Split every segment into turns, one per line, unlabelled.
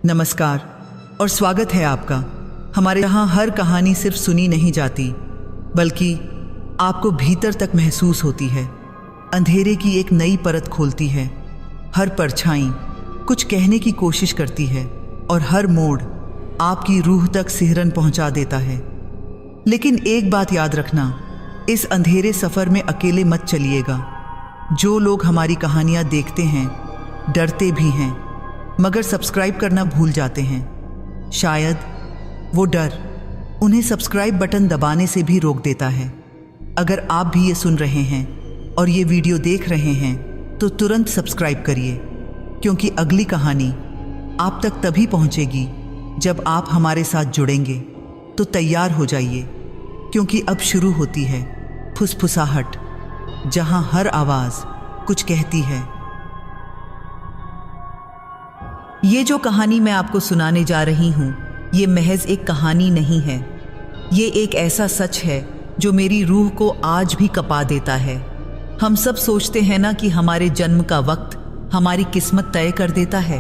नमस्कार और स्वागत है आपका हमारे यहाँ। हर कहानी सिर्फ सुनी नहीं जाती बल्कि आपको भीतर तक महसूस होती है। अंधेरे की एक नई परत खोलती है। हर परछाई कुछ कहने की कोशिश करती है और हर मोड़ आपकी रूह तक सिहरन पहुंचा देता है। लेकिन एक बात याद रखना, इस अंधेरे सफ़र में अकेले मत चलिएगा। जो लोग हमारी कहानियाँ देखते हैं डरते भी हैं मगर सब्सक्राइब करना भूल जाते हैं। शायद वो डर उन्हें सब्सक्राइब बटन दबाने से भी रोक देता है। अगर आप भी ये सुन रहे हैं और ये वीडियो देख रहे हैं तो तुरंत सब्सक्राइब करिए, क्योंकि अगली कहानी आप तक तभी पहुंचेगी जब आप हमारे साथ जुड़ेंगे। तो तैयार हो जाइए, क्योंकि अब शुरू होती है फुसफुसाहट, जहां हर आवाज़ कुछ कहती है। ये जो कहानी मैं आपको सुनाने जा रही हूँ, ये महज एक कहानी नहीं है। ये एक ऐसा सच है जो मेरी रूह को आज भी कपा देता है। हम सब सोचते हैं ना कि हमारे जन्म का वक्त हमारी किस्मत तय कर देता है,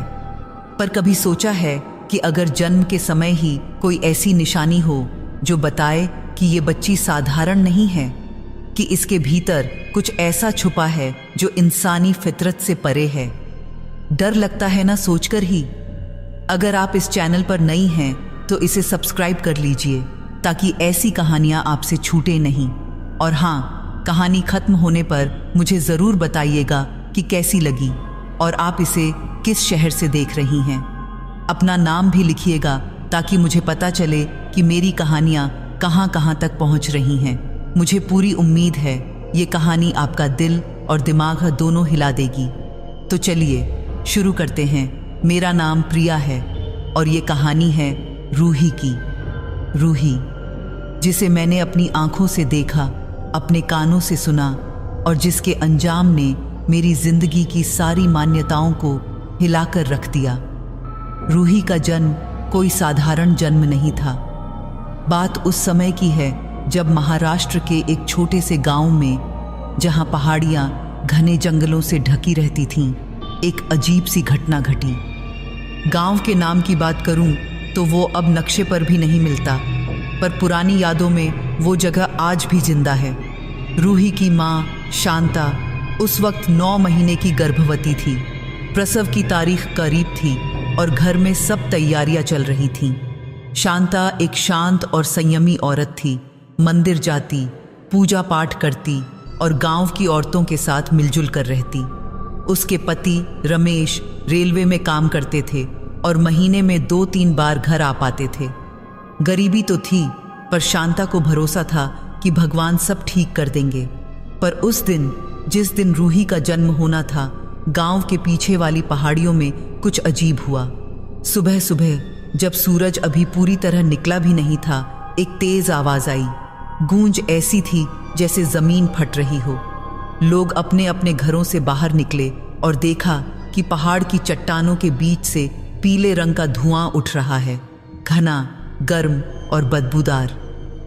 पर कभी सोचा है कि अगर जन्म के समय ही कोई ऐसी निशानी हो जो बताए कि ये बच्ची साधारण नहीं है, कि इसके भीतर कुछ ऐसा छुपा है जो इंसानी फितरत से परे है। डर लगता है ना सोचकर ही। अगर आप इस चैनल पर नई हैं तो इसे सब्सक्राइब कर लीजिए, ताकि ऐसी कहानियां आपसे छूटे नहीं। और हाँ, कहानी खत्म होने पर मुझे ज़रूर बताइएगा कि कैसी लगी और आप इसे किस शहर से देख रही हैं। अपना नाम भी लिखिएगा ताकि मुझे पता चले कि मेरी कहानियां कहाँ कहाँ तक पहुँच रही हैं। मुझे पूरी उम्मीद है ये कहानी आपका दिल और दिमाग दोनों हिला देगी। तो चलिए शुरू करते हैं। मेरा नाम प्रिया है और ये कहानी है रूही की। रूही, जिसे मैंने अपनी आंखों से देखा, अपने कानों से सुना और जिसके अंजाम ने मेरी जिंदगी की सारी मान्यताओं को हिलाकर रख दिया। रूही का जन्म कोई साधारण जन्म नहीं था। बात उस समय की है जब महाराष्ट्र के एक छोटे से गांव में, जहां पहाड़ियां घने जंगलों से ढकी रहती थीं, एक अजीब सी घटना घटी। गांव के नाम की बात करूं तो वो अब नक्शे पर भी नहीं मिलता, पर पुरानी यादों में वो जगह आज भी जिंदा है। रूही की माँ शांता उस वक्त 9 महीने की गर्भवती थी। प्रसव की तारीख करीब थी और घर में सब तैयारियां चल रही थीं। शांता एक शांत और संयमी औरत थी। मंदिर जाती, पूजा पाठ करती और गांव की औरतों के साथ मिलजुल कर रहती। उसके पति रमेश रेलवे में काम करते थे और महीने में 2-3 बार घर आ पाते थे। गरीबी तो थी, पर शांता को भरोसा था कि भगवान सब ठीक कर देंगे। पर उस दिन, जिस दिन रूही का जन्म होना था, गांव के पीछे वाली पहाड़ियों में कुछ अजीब हुआ। सुबह सुबह जब सूरज अभी पूरी तरह निकला भी नहीं था, एक तेज आवाज आई। गूंज ऐसी थी जैसे जमीन फट रही हो। लोग अपने अपने घरों से बाहर निकले और देखा कि पहाड़ की चट्टानों के बीच से पीले रंग का धुआं उठ रहा है, घना, गर्म और बदबूदार।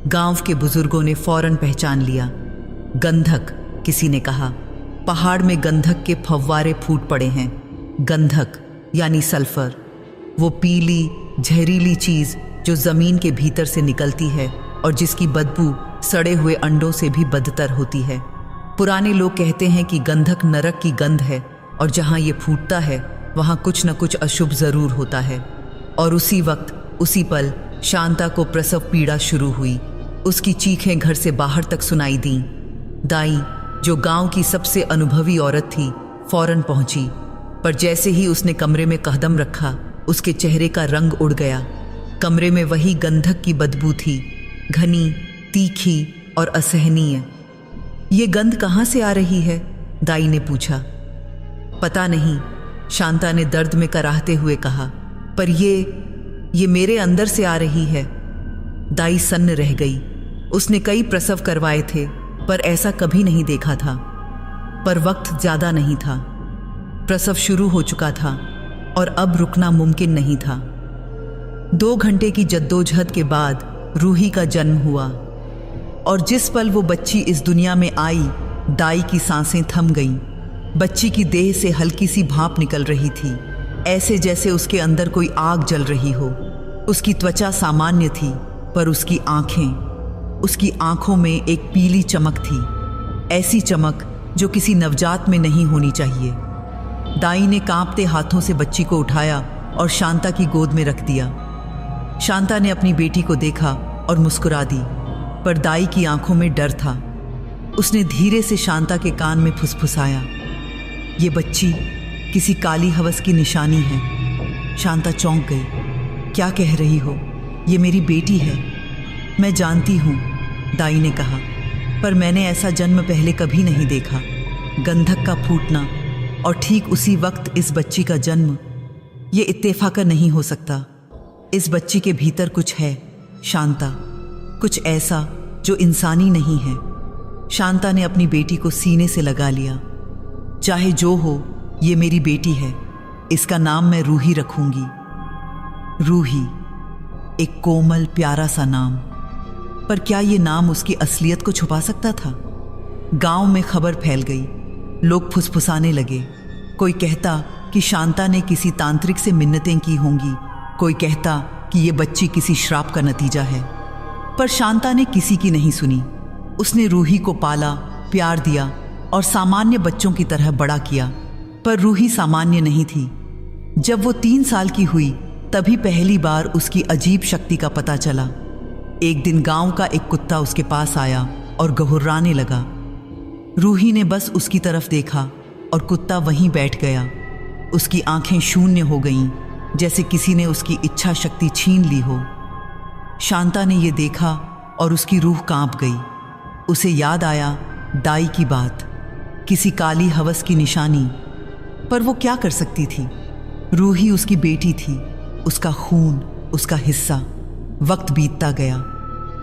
गांव के बुजुर्गों ने फौरन पहचान लिया। गंधक, किसी ने कहा। पहाड़ में गंधक के फव्वारे फूट पड़े हैं। गंधक यानी सल्फर, वो पीली जहरीली चीज जो जमीन के भीतर से निकलती है और जिसकी बदबू सड़े हुए अंडों से भी बदतर होती है। पुराने लोग कहते हैं कि गंधक नरक की गंध है और जहाँ ये फूटता है वहाँ कुछ न कुछ अशुभ ज़रूर होता है। और उसी वक्त, उसी पल शांता को प्रसव पीड़ा शुरू हुई। उसकी चीखें घर से बाहर तक सुनाई दीं। दाई, जो गांव की सबसे अनुभवी औरत थी, फौरन पहुंची, पर जैसे ही उसने कमरे में कदम रखा, उसके चेहरे का रंग उड़ गया। कमरे में वही गंधक की बदबू थी, घनी, तीखी और असहनीय। ये गंध कहाँ से आ रही है? दाई ने पूछा। पता नहीं, शांता ने दर्द में कराहते हुए कहा, पर ये मेरे अंदर से आ रही है। दाई सन्न रह गई। उसने कई प्रसव करवाए थे, पर ऐसा कभी नहीं देखा था। पर वक्त ज़्यादा नहीं था। प्रसव शुरू हो चुका था और अब रुकना मुमकिन नहीं था। 2 घंटे की जद्दोजहद के बाद रूही का जन्म हुआ और जिस पल वो बच्ची इस दुनिया में आई, दाई की सांसें थम गईं। बच्ची की देह से हल्की सी भाप निकल रही थी। ऐसे जैसे उसके अंदर कोई आग जल रही हो। उसकी त्वचा सामान्य थी, पर उसकी आंखों में एक पीली चमक थी, ऐसी चमक जो किसी नवजात में नहीं होनी चाहिए। दाई ने कांपते हाथों से बच्ची को उठाया और शांता की गोद में रख दिया। शांता ने अपनी बेटी को देखा और मुस्कुरा दी, पर दाई की आंखों में डर था। उसने धीरे से शांता के कान में फुसफुसाया, ये बच्ची किसी काली हवस की निशानी है। शांता चौंक गई। क्या कह रही हो? ये मेरी बेटी है। मैं जानती हूँ, दाई ने कहा, पर मैंने ऐसा जन्म पहले कभी नहीं देखा। गंधक का फूटना और ठीक उसी वक्त इस बच्ची का जन्म, ये इत्तेफाक नहीं हो सकता। इस बच्ची के भीतर कुछ है शांता, कुछ ऐसा जो इंसानी नहीं है। शांता ने अपनी बेटी को सीने से लगा लिया। चाहे जो हो, ये मेरी बेटी है। इसका नाम मैं रूही रखूंगी। रूही, एक कोमल प्यारा सा नाम, पर क्या ये नाम उसकी असलियत को छुपा सकता था? गांव में खबर फैल गई। लोग फुसफुसाने लगे। कोई कहता कि शांता ने किसी तांत्रिक से मिन्नतें की होंगी, कोई कहता कि ये बच्ची किसी श्राप का नतीजा है। पर शांता ने किसी की नहीं सुनी। उसने रूही को पाला, प्यार दिया और सामान्य बच्चों की तरह बड़ा किया। पर रूही सामान्य नहीं थी। जब वो 3 साल की हुई, तभी पहली बार उसकी अजीब शक्ति का पता चला। एक दिन गांव का एक कुत्ता उसके पास आया और घुर्राने लगा। रूही ने बस उसकी तरफ देखा और कुत्ता वहीं बैठ गया। उसकी आंखें शून्य हो गईं, जैसे किसी ने उसकी इच्छा शक्ति छीन ली हो। शांता ने यह देखा और उसकी रूह कांप गई। उसे याद आया दाई की बात, किसी काली हवस की निशानी। पर वो क्या कर सकती थी? रूही उसकी बेटी थी, उसका खून, उसका हिस्सा। वक्त बीतता गया,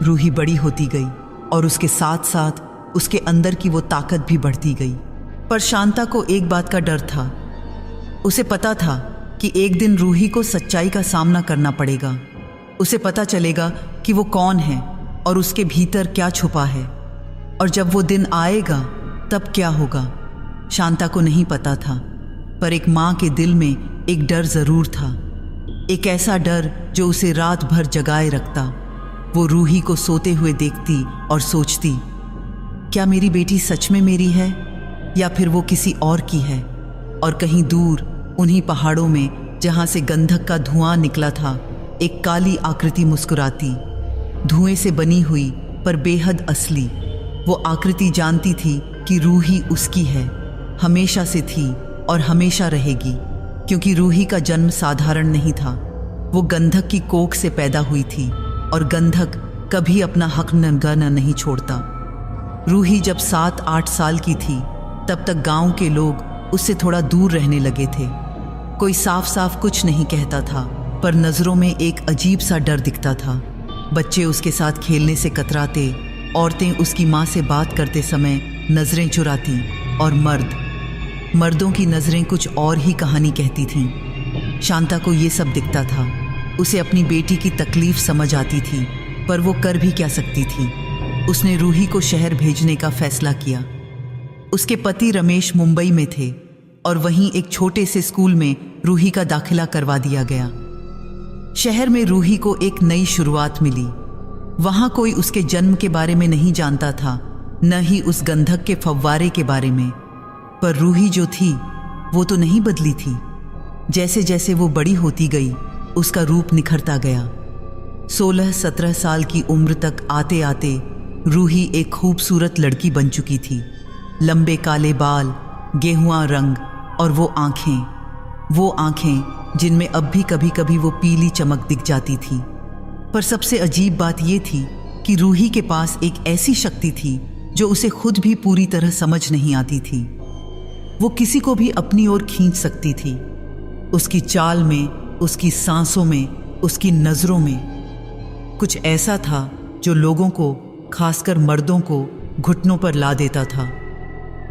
रूही बड़ी होती गई और उसके साथ साथ उसके अंदर की वो ताकत भी बढ़ती गई। पर शांता को एक बात का डर था। उसे पता था कि एक दिन रूही को सच्चाई का सामना करना पड़ेगा। उसे पता चलेगा कि वो कौन है और उसके भीतर क्या छुपा है। और जब वो दिन आएगा, तब क्या होगा? शांता को नहीं पता था, पर एक माँ के दिल में एक डर जरूर था। एक ऐसा डर जो उसे रात भर जगाए रखता। वो रूही को सोते हुए देखती और सोचती, क्या मेरी बेटी सच में मेरी है या फिर वो किसी और की है? और कहीं दूर उन्हीं पहाड़ों में जहाँ से गंधक का धुआं निकला था, एक काली आकृति मुस्कुराती, धुएं से बनी हुई पर बेहद असली। वो आकृति जानती थी कि रूही उसकी है, हमेशा से थी और हमेशा रहेगी, क्योंकि रूही का जन्म साधारण नहीं था। वो गंधक की कोख से पैदा हुई थी और गंधक कभी अपना हक नंगाना नहीं छोड़ता। रूही जब 7-8 साल की थी, तब तक गांव के लोग उससे थोड़ा दूर रहने लगे थे। कोई साफ साफ कुछ नहीं कहता था, पर नज़रों में एक अजीब सा डर दिखता था। बच्चे उसके साथ खेलने से कतराते, औरतें उसकी माँ से बात करते समय नज़रें चुराती और मर्दों की नज़रें कुछ और ही कहानी कहती थीं। शांता को ये सब दिखता था। उसे अपनी बेटी की तकलीफ़ समझ आती थी, पर वो कर भी क्या सकती थी। उसने रूही को शहर भेजने का फैसला किया। उसके पति रमेश मुंबई में थे और वहीं एक छोटे से स्कूल में रूही का दाखिला करवा दिया गया। शहर में रूही को एक नई शुरुआत मिली। वहाँ कोई उसके जन्म के बारे में नहीं जानता था, न ही उस गंधक के फव्वारे के बारे में। पर रूही जो थी, वो तो नहीं बदली थी। जैसे जैसे वो बड़ी होती गई, उसका रूप निखरता गया। 16-17 साल की उम्र तक आते आते रूही एक खूबसूरत लड़की बन चुकी थी। लंबे काले बाल, गेहुआ रंग और वो आंखें जिनमें अब भी कभी कभी वो पीली चमक दिख जाती थी। पर सबसे अजीब बात ये थी कि रूही के पास एक ऐसी शक्ति थी जो उसे खुद भी पूरी तरह समझ नहीं आती थी। वो किसी को भी अपनी ओर खींच सकती थी। उसकी चाल में, उसकी सांसों में, उसकी नज़रों में कुछ ऐसा था जो लोगों को, खासकर मर्दों को, घुटनों पर ला देता था।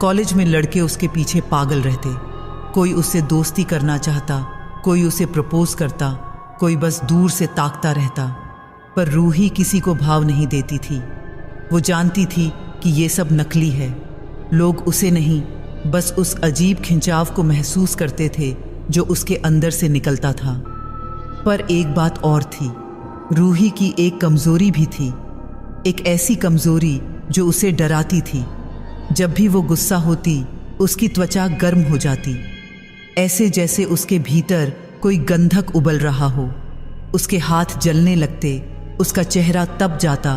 कॉलेज में लड़के उसके पीछे पागल रहते। कोई उससे दोस्ती करना चाहता, कोई उसे प्रपोज करता, कोई बस दूर से ताकता रहता। पर रूही किसी को भाव नहीं देती थी। वो जानती थी कि ये सब नकली है। लोग उसे नहीं, बस उस अजीब खिंचाव को महसूस करते थे जो उसके अंदर से निकलता था। पर एक बात और थी, रूही की एक कमजोरी भी थी, एक ऐसी कमजोरी जो उसे डराती थी। जब भी वो गुस्सा होती उसकी त्वचा गर्म हो जाती, ऐसे जैसे उसके भीतर कोई गंधक उबल रहा हो। उसके हाथ जलने लगते, उसका चेहरा तप जाता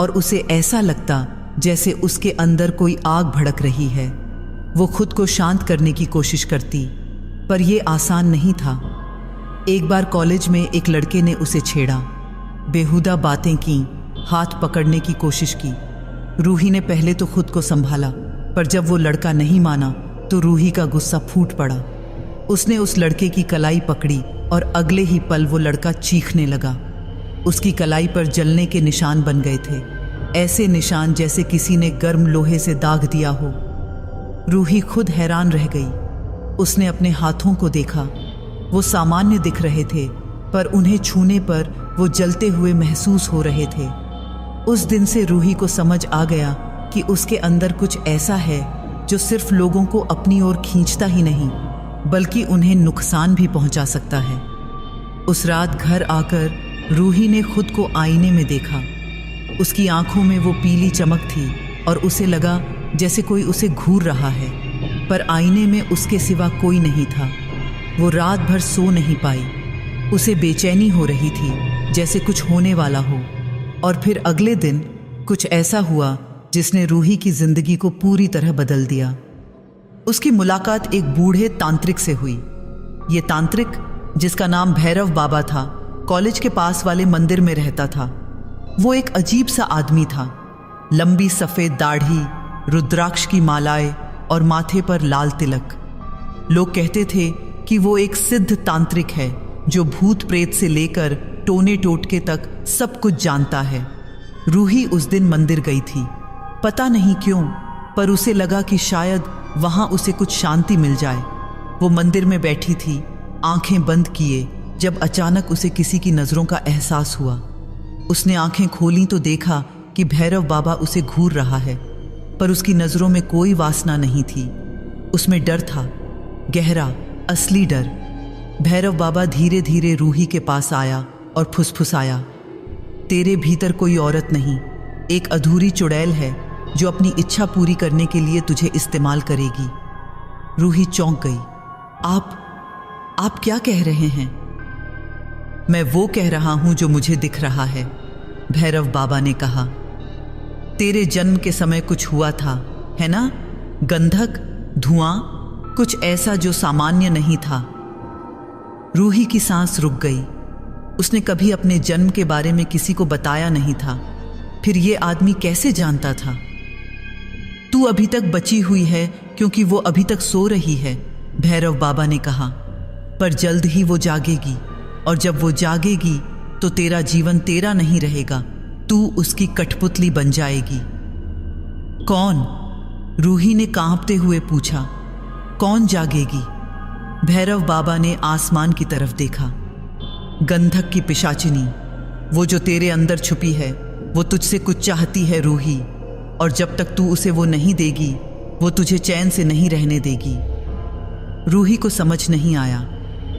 और उसे ऐसा लगता जैसे उसके अंदर कोई आग भड़क रही है। वो खुद को शांत करने की कोशिश करती, पर यह आसान नहीं था। एक बार कॉलेज में एक लड़के ने उसे छेड़ा, बेहुदा बातें की, हाथ पकड़ने की कोशिश की। रूही ने पहले तो खुद को संभाला, पर जब वो लड़का नहीं माना तो रूही का गुस्सा फूट पड़ा। उसने उस लड़के की कलाई पकड़ी और अगले ही पल वो लड़का चीखने लगा। उसकी कलाई पर जलने के निशान बन गए थे, ऐसे निशान जैसे किसी ने गर्म लोहे से दाग दिया हो। रूही खुद हैरान रह गई। उसने अपने हाथों को देखा, वो सामान्य दिख रहे थे, पर उन्हें छूने पर वो जलते हुए महसूस हो रहे थे। उस दिन से रूही को समझ आ गया कि उसके अंदर कुछ ऐसा है जो सिर्फ लोगों को अपनी ओर खींचता ही नहीं, बल्कि उन्हें नुकसान भी पहुंचा सकता है। उस रात घर आकर रूही ने खुद को आईने में देखा। उसकी आंखों में वो पीली चमक थी और उसे लगा जैसे कोई उसे घूर रहा है, पर आईने में उसके सिवा कोई नहीं था। वो रात भर सो नहीं पाई। उसे बेचैनी हो रही थी, जैसे कुछ होने वाला हो। और फिर अगले दिन कुछ ऐसा हुआ जिसने रूही की जिंदगी को पूरी तरह बदल दिया। उसकी मुलाकात एक बूढ़े तांत्रिक से हुई। ये तांत्रिक, जिसका नाम भैरव बाबा था, कॉलेज के पास वाले मंदिर में रहता था। वो एक अजीब सा आदमी था, लंबी सफ़ेद दाढ़ी, रुद्राक्ष की मालाएं और माथे पर लाल तिलक। लोग कहते थे कि वो एक सिद्ध तांत्रिक है जो भूत प्रेत से लेकर टोने टोटके तक सब कुछ जानता है। रूही उस दिन मंदिर गई थी, पता नहीं क्यों, पर उसे लगा कि शायद वहां उसे कुछ शांति मिल जाए। वो मंदिर में बैठी थी, आंखें बंद किए, जब अचानक उसे किसी की नज़रों का एहसास हुआ। उसने आंखें खोलीं तो देखा कि भैरव बाबा उसे घूर रहा है, पर उसकी नज़रों में कोई वासना नहीं थी। उसमें डर था, गहरा, असली डर। भैरव बाबा धीरे धीरे रूही के पास आया और फुसफुसाया, तेरे भीतर कोई औरत नहीं, एक अधूरी चुड़ैल है जो अपनी इच्छा पूरी करने के लिए तुझे इस्तेमाल करेगी। रूही चौंक गई। आप क्या कह रहे हैं? मैं वो कह रहा हूं जो मुझे दिख रहा है, भैरव बाबा ने कहा। तेरे जन्म के समय कुछ हुआ था, है ना? गंधक, धुआं, कुछ ऐसा जो सामान्य नहीं था। रूही की सांस रुक गई। उसने कभी अपने जन्म के बारे में किसी को बताया नहीं था, फिर ये आदमी कैसे जानता था? तू अभी तक बची हुई है क्योंकि वो अभी तक सो रही है, भैरव बाबा ने कहा, पर जल्द ही वो जागेगी, और जब वो जागेगी तो तेरा जीवन तेरा नहीं रहेगा, तू उसकी कठपुतली बन जाएगी। कौन? रूही ने कांपते हुए पूछा। कौन जागेगी? भैरव बाबा ने आसमान की तरफ देखा। गंधक की पिशाचिनी, वो जो तेरे अंदर छुपी है, वो तुझसे कुछ चाहती है रूही, और जब तक तू उसे वो नहीं देगी, वो तुझे चैन से नहीं रहने देगी। रूही को समझ नहीं आया।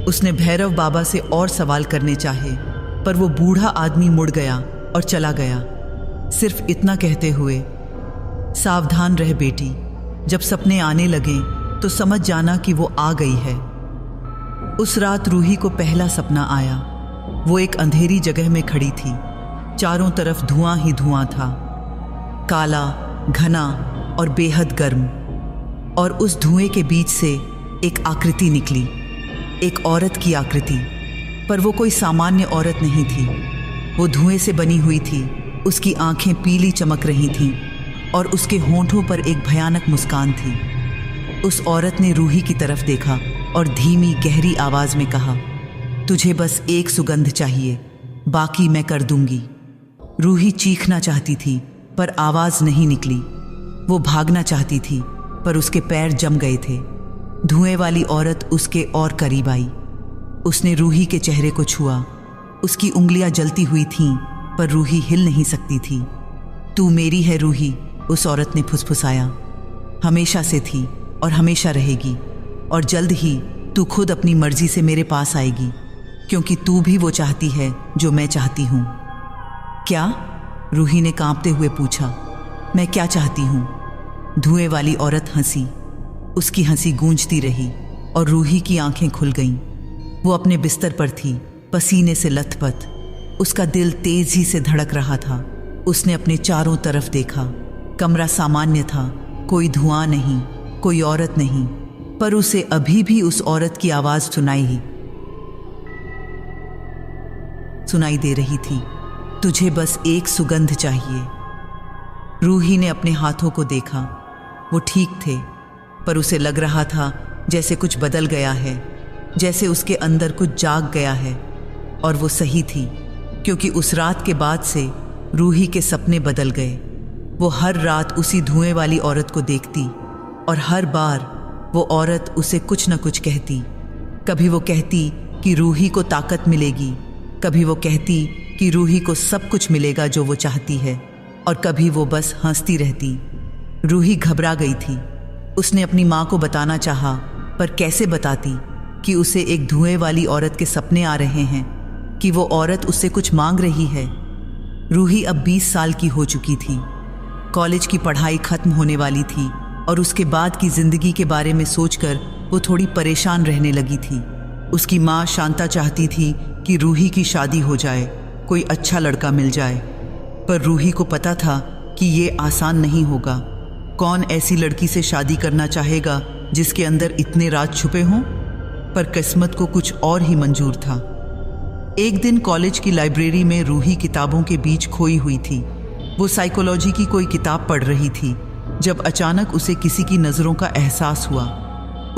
उसने भैरव बाबा से और सवाल करने चाहे, पर वो बूढ़ा आदमी मुड़ गया और चला गया, सिर्फ इतना कहते हुए, सावधान रह बेटी, जब सपने आने लगे तो समझ जाना कि वो आ गई है। उस रात रूही को पहला सपना आया। वो एक अंधेरी जगह में खड़ी थी, चारों तरफ धुआं ही धुआं था, काला, घना और बेहद गर्म। और उस धुएं के बीच से एक आकृति निकली, एक औरत की आकृति, पर वो कोई सामान्य औरत नहीं थी। वो धुएं से बनी हुई थी, उसकी आंखें पीली चमक रही थीं और उसके होंठों पर एक भयानक मुस्कान थी। उस औरत ने रूही की तरफ देखा और धीमी गहरी आवाज में कहा, तुझे बस एक सुगंध चाहिए, बाकी मैं कर दूंगी। रूही चीखना चाहती थी पर आवाज नहीं निकली। वो भागना चाहती थी पर उसके पैर जम गए थे। धुएं वाली औरत उसके और करीब आई। उसने रूही के चेहरे को छुआ। उसकी उंगलियां जलती हुई थीं, पर रूही हिल नहीं सकती थी। तू मेरी है रूही, उस औरत ने फुसफुसाया। हमेशा से थी और हमेशा रहेगी, और जल्द ही तू खुद अपनी मर्जी से मेरे पास आएगी, क्योंकि तू भी वो चाहती है जो मैं चाहती हूँ। क्या? रूही ने कांपते हुए पूछा। मैं क्या चाहती हूँ? धुएं वाली औरत हंसी। उसकी हंसी गूंजती रही और रूही की आंखें खुल गईं। वो अपने बिस्तर पर थी, पसीने से लथपथ। उसका दिल तेजी से धड़क रहा था। उसने अपने चारों तरफ देखा। कमरा सामान्य था, कोई धुआं नहीं, कोई औरत नहीं, पर उसे अभी भी उस औरत की आवाज सुनाई दे रही थी। तुझे बस एक सुगंध चाहिए। रूही ने अपने हाथों को देखा। वो ठीक थे, पर उसे लग रहा था जैसे कुछ बदल गया है, जैसे उसके अंदर कुछ जाग गया है। और वो सही थी, क्योंकि उस रात के बाद से रूही के सपने बदल गए। वो हर रात उसी धुएं वाली औरत को देखती और हर बार वो औरत उसे कुछ न कुछ कहती। कभी वो कहती कि रूही को ताकत मिलेगी, कभी वो कहती कि रूही को सब कुछ मिलेगा जो वो चाहती है, और कभी वो बस हंसती रहती। रूही घबरा गई थी। उसने अपनी माँ को बताना चाहा, पर कैसे बताती कि उसे एक धुएं वाली औरत के सपने आ रहे हैं, कि वो औरत उससे कुछ मांग रही है। रूही अब 20 साल की हो चुकी थी। कॉलेज की पढ़ाई खत्म होने वाली थी और उसके बाद की जिंदगी के बारे में सोचकर वो थोड़ी परेशान रहने लगी थी। उसकी माँ शांता चाहती थी कि रूही की शादी हो जाए, कोई अच्छा लड़का मिल जाए, पर रूही को पता था कि ये आसान नहीं होगा। कौन ऐसी लड़की से शादी करना चाहेगा जिसके अंदर इतने राज छुपे हों? पर किस्मत को कुछ और ही मंजूर था। एक दिन कॉलेज की लाइब्रेरी में रूही किताबों के बीच खोई हुई थी। वो साइकोलॉजी की कोई किताब पढ़ रही थी, जब अचानक उसे किसी की नज़रों का एहसास हुआ।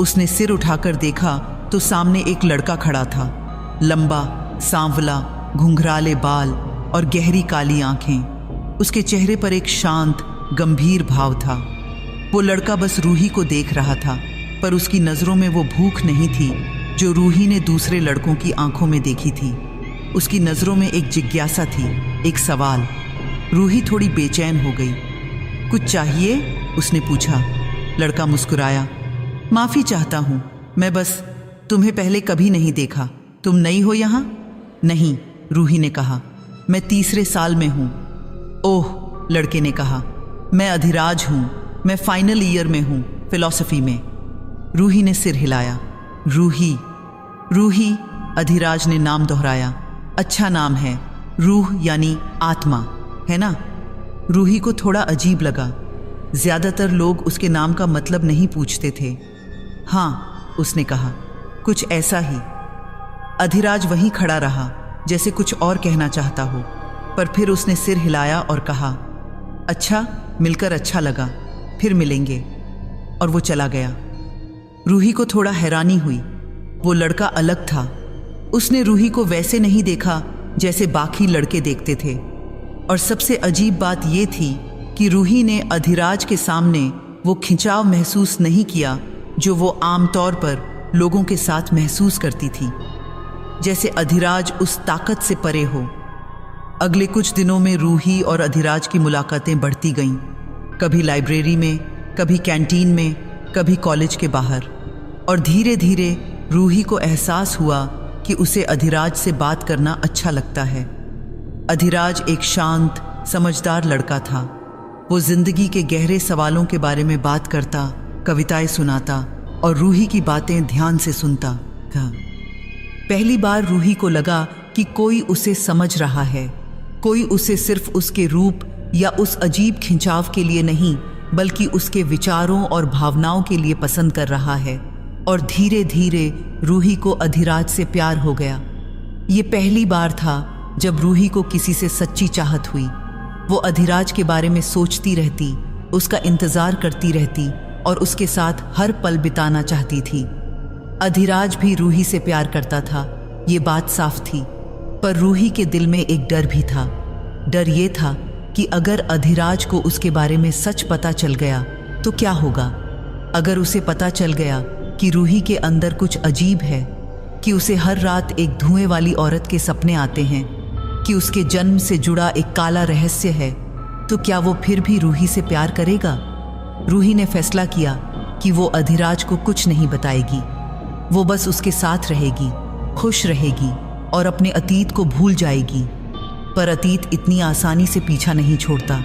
उसने सिर उठाकर देखा तो सामने एक लड़का खड़ा था। लंबा, सांवला, घुंघराले बाल और गहरी काली आंखें। उसके चेहरे पर एक शांत, गंभीर भाव था। वो लड़का बस रूही को देख रहा था, पर उसकी नज़रों में वो भूख नहीं थी जो रूही ने दूसरे लड़कों की आंखों में देखी थी। उसकी नज़रों में एक जिज्ञासा थी, एक सवाल। रूही थोड़ी बेचैन हो गई। कुछ चाहिए? उसने पूछा। लड़का मुस्कुराया। माफ़ी चाहता हूँ, मैं बस तुम्हें पहले कभी नहीं देखा। तुम नई हो यहाँ? नहीं, रूही ने कहा। मैं 3रे साल में हूँ। ओह, लड़के ने कहा। मैं अधिराज हूँ। मैं फाइनल ईयर में हूँ, फिलॉसफी में। रूही ने सिर हिलाया। रूही? रूही? अधिराज ने नाम दोहराया। अच्छा नाम है, रूह यानी आत्मा, है ना? रूही को थोड़ा अजीब लगा। ज्यादातर लोग उसके नाम का मतलब नहीं पूछते थे। हाँ, उसने कहा, कुछ ऐसा ही। अधिराज वहीं खड़ा रहा, जैसे कुछ और कहना चाहता हो, पर फिर उसने सिर हिलाया और कहा, अच्छा, मिलकर अच्छा लगा, फिर मिलेंगे। और वो चला गया। रूही को थोड़ा हैरानी हुई। वो लड़का अलग था। उसने रूही को वैसे नहीं देखा जैसे बाकी लड़के देखते थे। और सबसे अजीब बात ये थी कि रूही ने अधिराज के सामने वो खिंचाव महसूस नहीं किया जो वो आमतौर पर लोगों के साथ महसूस करती थी, जैसे अधिराज उस ताकत से परे हो। अगले कुछ दिनों में रूही और अधिराज की मुलाकातें बढ़ती गईं, कभी लाइब्रेरी में, कभी कैंटीन में, कभी कॉलेज के बाहर। और धीरे धीरे रूही को एहसास हुआ कि उसे अधिराज से बात करना अच्छा लगता है। अधिराज एक शांत, समझदार लड़का था। वो जिंदगी के गहरे सवालों के बारे में बात करता, कविताएं सुनाता और रूही की बातें ध्यान से सुनता था। पहली बार रूही को लगा कि कोई उसे समझ रहा है, कोई उसे सिर्फ उसके रूप या उस अजीब खिंचाव के लिए नहीं, बल्कि उसके विचारों और भावनाओं के लिए पसंद कर रहा है। और धीरे धीरे रूही को अधिराज से प्यार हो गया। ये पहली बार था जब रूही को किसी से सच्ची चाहत हुई। वो अधिराज के बारे में सोचती रहती, उसका इंतजार करती रहती और उसके साथ हर पल बिताना चाहती थी। अधिराज भी रूही से प्यार करता था, ये बात साफ थी। पर रूही के दिल में एक डर भी था। डर ये था कि अगर अधिराज को उसके बारे में सच पता चल गया तो क्या होगा। अगर उसे पता चल गया कि रूही के अंदर कुछ अजीब है, कि उसे हर रात एक धुएं वाली औरत के सपने आते हैं, कि उसके जन्म से जुड़ा एक काला रहस्य है, तो क्या वो फिर भी रूही से प्यार करेगा? रूही ने फैसला किया कि वो अधिराज को कुछ नहीं बताएगी। वो बस उसके साथ रहेगी, खुश रहेगी और अपने अतीत को भूल जाएगी। पर अतीत इतनी आसानी से पीछा नहीं छोड़ता।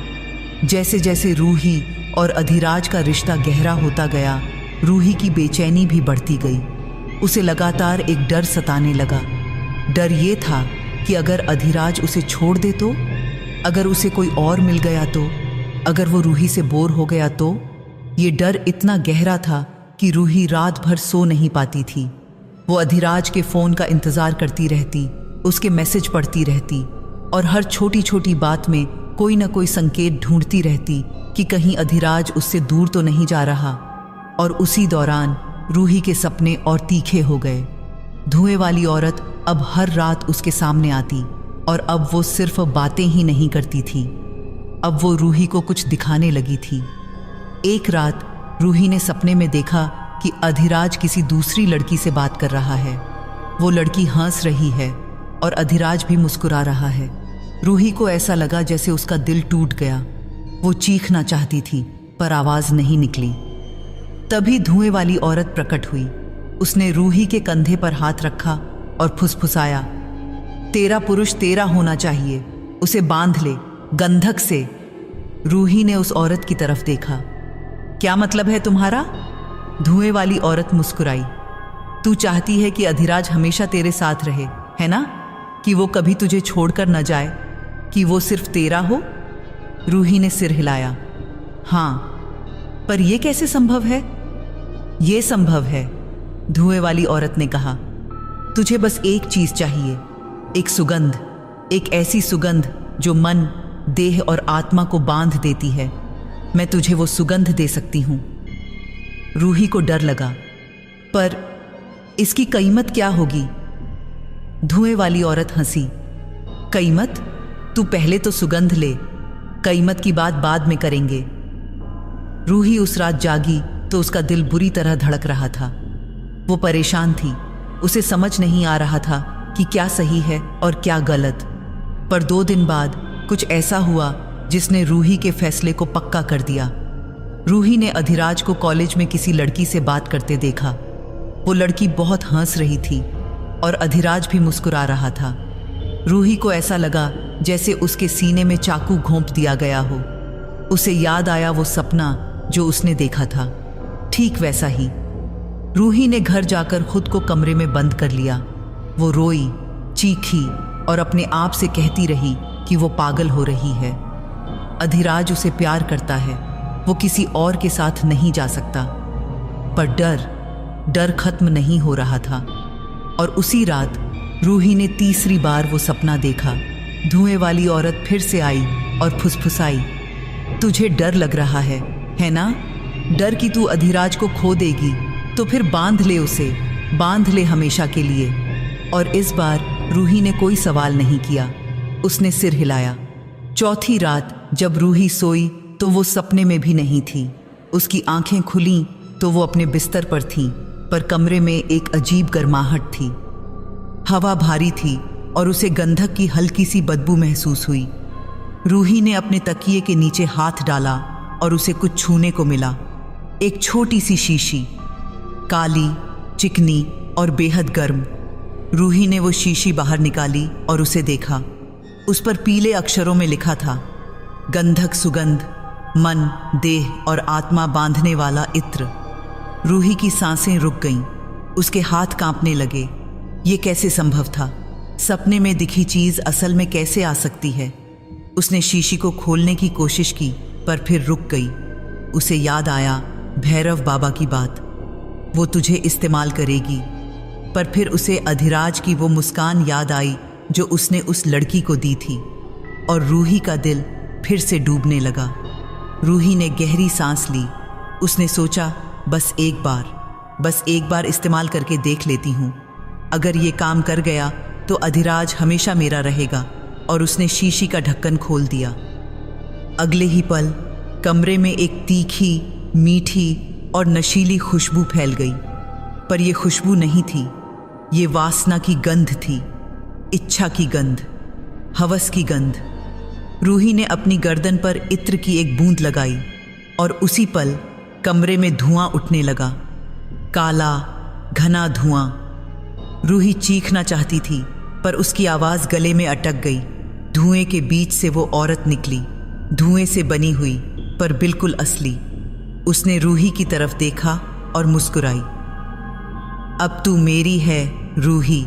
जैसे जैसे रूही और अधिराज का रिश्ता गहरा होता गया, रूही की बेचैनी भी बढ़ती गई। उसे लगातार एक डर सताने लगा। डर ये था कि अगर अधिराज उसे छोड़ दे तो, अगर उसे कोई और मिल गया तो, अगर वो रूही से बोर हो गया तो। ये डर इतना गहरा था कि रूही रात भर सो नहीं पाती थी। वो अधिराज के फ़ोन का इंतज़ार करती रहती, उसके मैसेज पढ़ती रहती और हर छोटी छोटी बात में कोई ना कोई संकेत ढूंढती रहती कि कहीं अधिराज उससे दूर तो नहीं जा रहा। और उसी दौरान रूही के सपने और तीखे हो गए। धुएं वाली औरत अब हर रात उसके सामने आती और अब वो सिर्फ बातें ही नहीं करती थी, अब वो रूही को कुछ दिखाने लगी थी। एक रात रूही ने सपने में देखा कि अधिराज किसी दूसरी लड़की से बात कर रहा है। वो लड़की हंस रही है और अधिराज भी मुस्कुरा रहा है। रूही को ऐसा लगा जैसे उसका दिल टूट गया। वो चीखना चाहती थी पर आवाज़ नहीं निकली। तभी धुएं वाली औरत प्रकट हुई। उसने रूही के कंधे पर हाथ रखा और फुसफुसाया, तेरा पुरुष तेरा होना चाहिए, उसे बांध ले गंधक से। रूही ने उस औरत की तरफ देखा। क्या मतलब है तुम्हारा? धुएं वाली औरत मुस्कुराई। तू चाहती है कि अधिराज हमेशा तेरे साथ रहे, है ना? कि वो कभी तुझे छोड़कर न जाए, कि वो सिर्फ तेरा हो? रूही ने सिर हिलाया। हाँ, पर यह कैसे संभव है? ये संभव है, धुएं वाली औरत ने कहा। तुझे बस एक चीज चाहिए, एक सुगंध, एक ऐसी सुगंध जो मन, देह और आत्मा को बांध देती है। मैं तुझे वो सुगंध दे सकती हूं। रूही को डर लगा, पर इसकी कीमत क्या होगी? धुएं वाली औरत हंसी। कीमत? तू पहले तो सुगंध ले, कीमत की बात बाद में करेंगे। रूही उस रात जागी तो उसका दिल बुरी तरह धड़क रहा था। वो परेशान थी। उसे समझ नहीं आ रहा था कि क्या सही है और क्या गलत। पर 2 दिन बाद कुछ ऐसा हुआ जिसने रूही के फैसले को पक्का कर दिया। रूही ने अधिराज को कॉलेज में किसी लड़की से बात करते देखा। वो लड़की बहुत हंस रही थी और अधिराज भी मुस्कुरा रहा था। रूही को ऐसा लगा जैसे उसके सीने में चाकू घोंप दिया गया हो। उसे याद आया वो सपना जो उसने देखा था, ठीक वैसा ही। रूही ने घर जाकर खुद को कमरे में बंद कर लिया। वो रोई, चीखी और अपने आप से कहती रही कि वो पागल हो रही है। अधिराज उसे प्यार करता है, वो किसी और के साथ नहीं जा सकता। पर डर खत्म नहीं हो रहा था। और उसी रात रूही ने तीसरी बार वो सपना देखा। धुएं वाली औरत फिर से आई और फुसफुसाई, तुझे डर लग रहा है ना? डर कि तू अधिराज को खो देगी, तो फिर बांध ले उसे, बांध ले हमेशा के लिए। और इस बार रूही ने कोई सवाल नहीं किया, उसने सिर हिलाया। चौथी रात जब रूही सोई तो वो सपने में भी नहीं थी। उसकी आंखें खुलीं तो वो अपने बिस्तर पर थी, पर कमरे में एक अजीब गर्माहट थी। हवा भारी थी और उसे गंधक की हल्की सी बदबू महसूस हुई। रूही ने अपने तकिए के नीचे हाथ डाला और उसे कुछ छूने को मिला। एक छोटी सी शीशी, काली, चिकनी और बेहद गर्म। रूही ने वो शीशी बाहर निकाली और उसे देखा। उस पर पीले अक्षरों में लिखा था, गंधक सुगंध, मन, देह और आत्मा बांधने वाला इत्र। रूही की सांसें रुक गईं, उसके हाथ कांपने लगे। ये कैसे संभव था? सपने में दिखी चीज असल में कैसे आ सकती है? उसने शीशी को खोलने की कोशिश की पर फिर रुक गई। उसे याद आया भैरव बाबा की बात, वो तुझे इस्तेमाल करेगी। पर फिर उसे अधिराज की वो मुस्कान याद आई जो उसने उस लड़की को दी थी, और रूही का दिल फिर से डूबने लगा। रूही ने गहरी सांस ली। उसने सोचा, बस एक बार इस्तेमाल करके देख लेती हूँ। अगर ये काम कर गया तो अधिराज हमेशा मेरा रहेगा। और उसने शीशी का ढक्कन खोल दिया। अगले ही पल कमरे में एक तीखी, मीठी और नशीली खुशबू फैल गई। पर यह खुशबू नहीं थी, ये वासना की गंध थी, इच्छा की गंध, हवस की गंध। रूही ने अपनी गर्दन पर इत्र की एक बूंद लगाई और उसी पल कमरे में धुआं उठने लगा। काला, घना धुआं। रूही चीखना चाहती थी पर उसकी आवाज गले में अटक गई। धुएं के बीच से वो औरत निकली, धुएं से बनी हुई पर बिल्कुल असली। उसने रूही की तरफ देखा और मुस्कुराई। अब तू मेरी है रूही,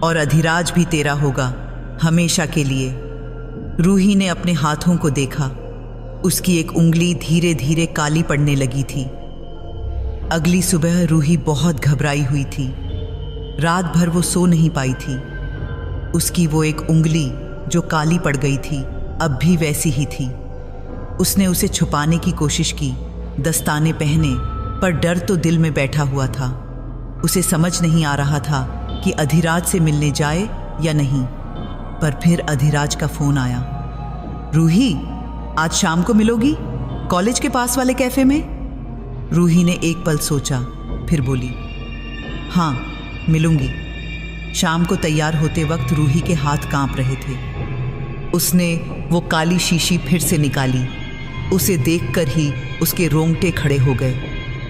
और अधिराज भी तेरा होगा हमेशा के लिए। रूही ने अपने हाथों को देखा। उसकी एक उंगली धीरे धीरे काली पड़ने लगी थी। अगली सुबह रूही बहुत घबराई हुई थी। रात भर वो सो नहीं पाई थी। उसकी वो एक उंगली जो काली पड़ गई थी अब भी वैसी ही थी। उसने उसे छुपाने की कोशिश की, दस्ताने पहने, पर डर तो दिल में बैठा हुआ था। उसे समझ नहीं आ रहा था कि अधिराज से मिलने जाए या नहीं। पर फिर अधिराज का फोन आया। रूही, आज शाम को मिलोगी कॉलेज के पास वाले कैफे में? रूही ने एक पल सोचा, फिर बोली, हाँ मिलूंगी। शाम को तैयार होते वक्त रूही के हाथ कांप रहे थे। उसने वो काली शीशी फिर से निकाली। उसे देखकर ही उसके रोंगटे खड़े हो गए।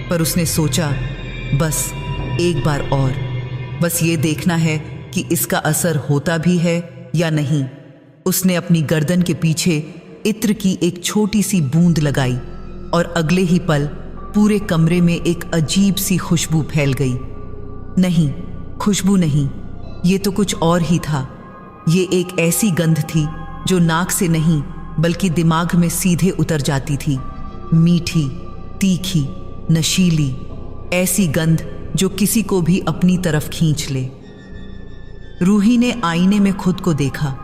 पर उसने सोचा, बस एक बार और, बस ये देखना है कि इसका असर होता भी है या नहीं। उसने अपनी गर्दन के पीछे इत्र की एक छोटी सी बूंद लगाई और अगले ही पल पूरे कमरे में एक अजीब सी खुशबू फैल गई। नहीं, खुशबू नहीं, ये तो कुछ और ही था। ये एक ऐसी गंध थी जो नाक से नहीं बल्कि दिमाग में सीधे उतर जाती थी। मीठी, तीखी, नशीली, ऐसी गंध जो किसी को भी अपनी तरफ खींच ले। रूही ने आईने में खुद को देखा।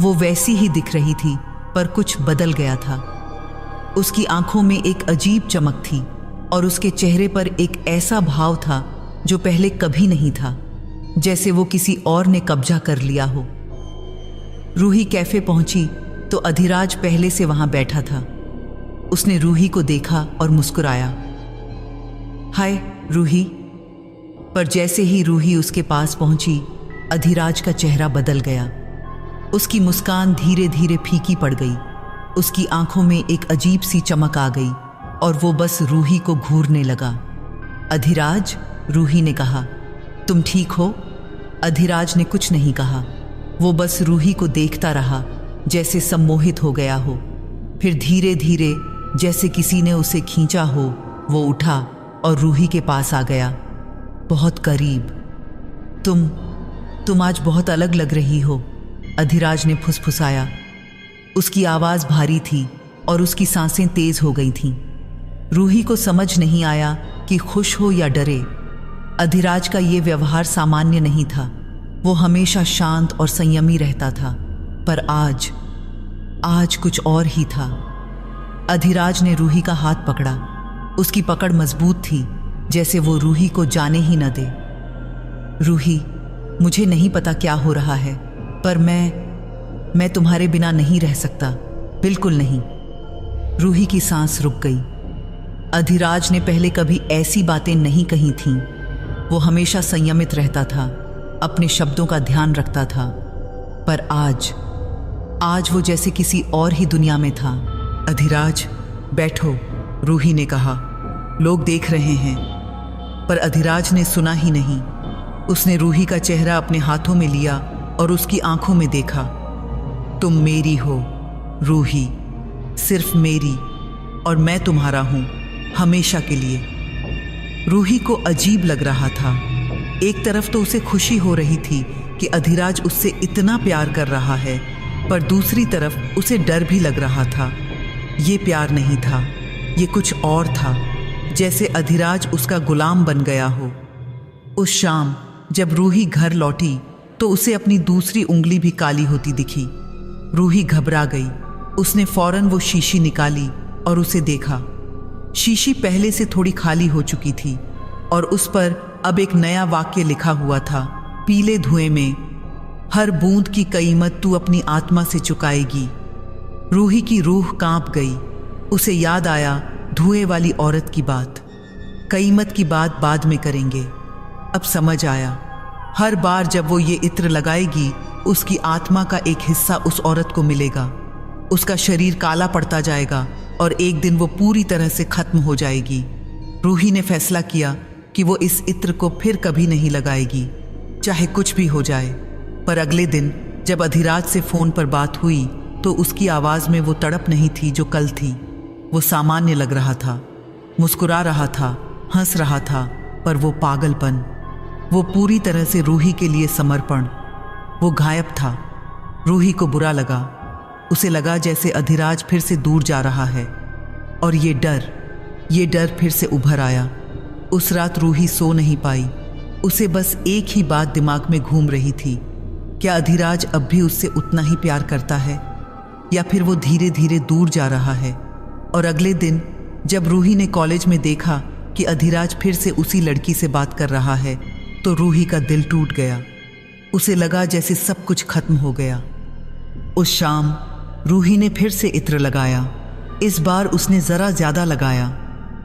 वो वैसी ही दिख रही थी पर कुछ बदल गया था। उसकी आंखों में एक अजीब चमक थी और उसके चेहरे पर एक ऐसा भाव था जो पहले कभी नहीं था, जैसे वो किसी और ने कब्जा कर लिया हो। रूही कैफे पहुंची तो अधिराज पहले से वहां बैठा था। उसने रूही को देखा और मुस्कुराया, हाय रूही। पर जैसे ही रूही उसके पास पहुंची, अधिराज का चेहरा बदल गया। उसकी मुस्कान धीरे धीरे फीकी पड़ गई। उसकी आंखों में एक अजीब सी चमक आ गई और वो बस रूही को घूरने लगा। अधिराज, रूही ने कहा, तुम ठीक हो? अधिराज ने कुछ नहीं कहा। वो बस रूही को देखता रहा, जैसे सम्मोहित हो गया हो। फिर धीरे धीरे जैसे किसी ने उसे खींचा हो, वो उठा और रूही के पास आ गया, बहुत करीब। तुम आज बहुत अलग लग रही हो, अधिराज ने फुसफुसाया। उसकी आवाज भारी थी और उसकी सांसें तेज हो गई थीं। रूही को समझ नहीं आया कि खुश हो या डरे। अधिराज का ये व्यवहार सामान्य नहीं था। वो हमेशा शांत और संयमी रहता था, पर आज कुछ और ही था। अधिराज ने रूही का हाथ पकड़ा। उसकी पकड़ मजबूत थी, जैसे वो रूही को जाने ही न दे। रूही, मुझे नहीं पता क्या हो रहा है, पर मैं तुम्हारे बिना नहीं रह सकता, बिल्कुल नहीं। रूही की सांस रुक गई। अधिराज ने पहले कभी ऐसी बातें नहीं कही थीं। वो हमेशा संयमित रहता था, अपने शब्दों का ध्यान रखता था, पर आज वो जैसे किसी और ही दुनिया में था। अधिराज, बैठो, रूही ने कहा, लोग देख रहे हैं। पर अधिराज ने सुना ही नहीं। उसने रूही का चेहरा अपने हाथों में लिया और उसकी आंखों में देखा। तुम मेरी हो रूही, सिर्फ मेरी, और मैं तुम्हारा हूं हमेशा के लिए। रूही को अजीब लग रहा था। एक तरफ तो उसे खुशी हो रही थी कि अधिराज उससे इतना प्यार कर रहा है, पर दूसरी तरफ उसे डर भी लग रहा था। ये प्यार नहीं था, ये कुछ और था, जैसे अधिराज उसका गुलाम बन गया हो। उस शाम जब रूही घर लौटी तो उसे अपनी दूसरी उंगली भी काली होती दिखी। रूही घबरा गई। उसने फौरन वो शीशी निकाली और उसे देखा। शीशी पहले से थोड़ी खाली हो चुकी थी और उस पर अब एक नया वाक्य लिखा हुआ था, पीले धुएं में, हर बूंद की कीमत तू अपनी आत्मा से चुकाएगी। रूही की रूह कांप गई। उसे याद आया धुएं वाली औरत की बात। कीमत की बात बाद में करेंगे। अब समझ आया, हर बार जब वो ये इत्र लगाएगी, उसकी आत्मा का एक हिस्सा उस औरत को मिलेगा। उसका शरीर काला पड़ता जाएगा और एक दिन वो पूरी तरह से खत्म हो जाएगी। रूही ने फैसला किया कि वो इस इत्र को फिर कभी नहीं लगाएगी, चाहे कुछ भी हो जाए। पर अगले दिन जब अधिराज से फ़ोन पर बात हुई तो उसकी आवाज़ में वो तड़प नहीं थी जो कल थी। वो सामान्य लग रहा था, मुस्कुरा रहा था, हंस रहा था, पर वो पागलपन, वो पूरी तरह से रूही के लिए समर्पण, वो गायब था। रूही को बुरा लगा। उसे लगा जैसे अधिराज फिर से दूर जा रहा है। और ये डर फिर से उभर आया। उस रात रूही सो नहीं पाई। उसे बस एक ही बात दिमाग में घूम रही थी, क्या अधिराज अब भी उससे उतना ही प्यार करता है, या फिर वो धीरे धीरे दूर जा रहा है। और अगले दिन जब रूही ने कॉलेज में देखा कि अधिराज फिर से उसी लड़की से बात कर रहा है तो रूही का दिल टूट गया। उसे लगा जैसे सब कुछ खत्म हो गया। उस शाम रूही ने फिर से इत्र लगाया। इस बार उसने ज़रा ज़्यादा लगाया।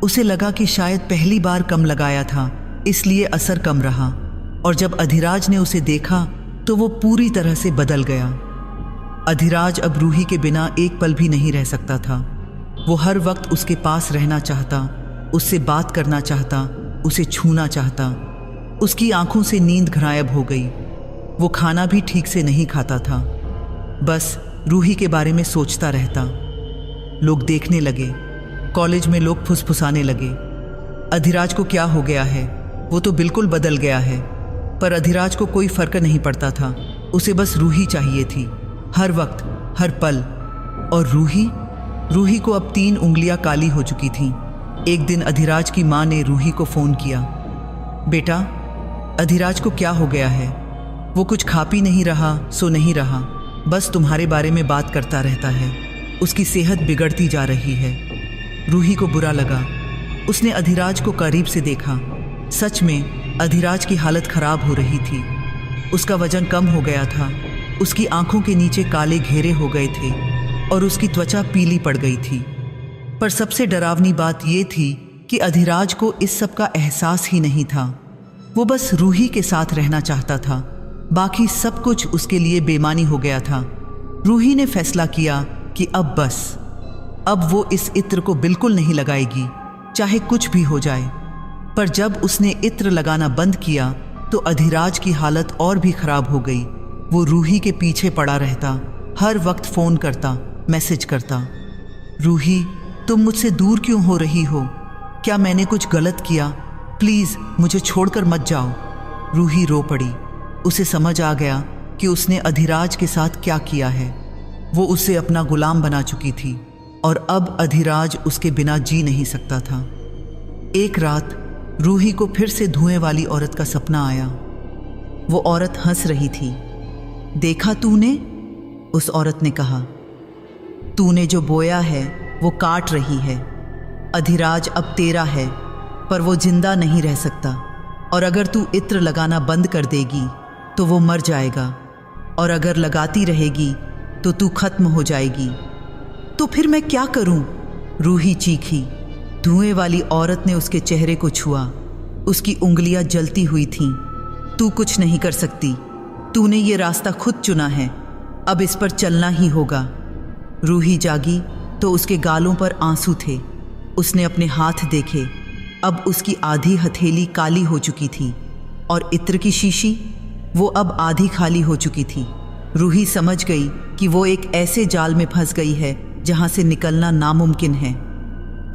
उसे लगा कि शायद पहली बार कम लगाया था, इसलिए असर कम रहा। और जब अधिराज ने उसे देखा तो वो पूरी तरह से बदल गया। अधिराज अब रूही के बिना एक पल भी नहीं रह सकता था। वो हर वक्त उसके पास रहना चाहता, उससे बात करना चाहता, उसे छूना चाहता। उसकी आंखों से नींद गायब हो गई। वो खाना भी ठीक से नहीं खाता था, बस रूही के बारे में सोचता रहता। लोग देखने लगे, कॉलेज में लोग फुसफुसाने लगे, अधिराज को क्या हो गया है, वो तो बिल्कुल बदल गया है। पर अधिराज को कोई फर्क नहीं पड़ता था। उसे बस रूही चाहिए थी, हर वक्त, हर पल। और रूही को अब 3 उंगलियां काली हो चुकी थीं। एक दिन अधिराज की माँ ने रूही को फ़ोन किया, बेटा, अधिराज को क्या हो गया है? वो कुछ खा पी नहीं रहा, सो नहीं रहा, बस तुम्हारे बारे में बात करता रहता है। उसकी सेहत बिगड़ती जा रही है। रूही को बुरा लगा। उसने अधिराज को करीब से देखा। सच में अधिराज की हालत खराब हो रही थी। उसका वजन कम हो गया था, उसकी आंखों के नीचे काले घेरे हो गए थे और उसकी त्वचा पीली पड़ गई थी। पर सबसे डरावनी बात यह थी कि अधिराज को इस सब का एहसास ही नहीं था। वो बस रूही के साथ रहना चाहता था। बाकी सब कुछ उसके लिए बेमानी हो गया था। रूही ने फैसला किया कि अब वो इस इत्र को बिल्कुल नहीं लगाएगी, चाहे कुछ भी हो जाए। पर जब उसने इत्र लगाना बंद किया तो अधिराज की हालत और भी खराब हो गई। वो रूही के पीछे पड़ा रहता, हर वक्त फ़ोन करता, मैसेज करता। रूही, तुम मुझसे दूर क्यों हो रही हो? क्या मैंने कुछ गलत किया? प्लीज़ मुझे छोड़कर मत जाओ। रूही रो पड़ी। उसे समझ आ गया कि उसने अधिराज के साथ क्या किया है। वो उसे अपना गुलाम बना चुकी थी और अब अधिराज उसके बिना जी नहीं सकता था। एक रात रूही को फिर से धुएं वाली औरत का सपना आया। वो औरत हंस रही थी। देखा तूने? उस औरत ने कहा, तूने जो बोया है वो काट रही है। अधिराज अब तेरा है, पर वो जिंदा नहीं रह सकता। और अगर तू इत्र लगाना बंद कर देगी तो वो मर जाएगा, और अगर लगाती रहेगी तो तू खत्म हो जाएगी। तो फिर मैं क्या करूं? रूही चीखी। धुएं वाली औरत ने उसके चेहरे को छुआ। उसकी उंगलियां जलती हुई थीं। तू कुछ नहीं कर सकती। तूने ये रास्ता खुद चुना है, अब इस पर चलना ही होगा। रूही जागी तो उसके गालों पर आंसू थे। उसने अपने हाथ देखे। अब उसकी आधी हथेली काली हो चुकी थी और इत्र की शीशी, वो अब आधी खाली हो चुकी थी। रूही समझ गई कि वो एक ऐसे जाल में फंस गई है जहां से निकलना नामुमकिन है।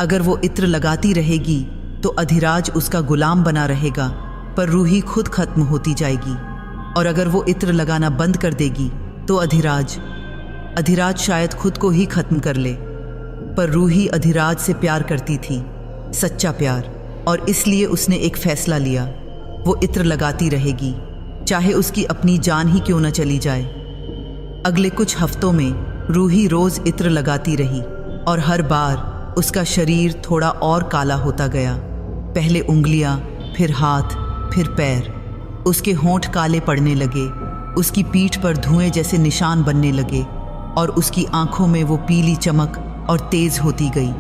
अगर वो इत्र लगाती रहेगी तो अधिराज उसका गुलाम बना रहेगा, पर रूही खुद खत्म होती जाएगी। और अगर वो इत्र लगाना बंद कर देगी तो अधिराज शायद खुद को ही खत्म कर ले। पर रूही अधिराज से प्यार करती थी, सच्चा प्यार, और इसलिए उसने एक फैसला लिया। वो इत्र लगाती रहेगी, चाहे उसकी अपनी जान ही क्यों न चली जाए। अगले कुछ हफ्तों में रूही रोज इत्र लगाती रही और हर बार उसका शरीर थोड़ा और काला होता गया। पहले उंगलियां, फिर हाथ, फिर पैर। उसके होंठ काले पड़ने लगे। उसकी पीठ पर धुएं जैसे निशान बनने लगे और उसकी आंखों में वो पीली चमक और तेज होती गई।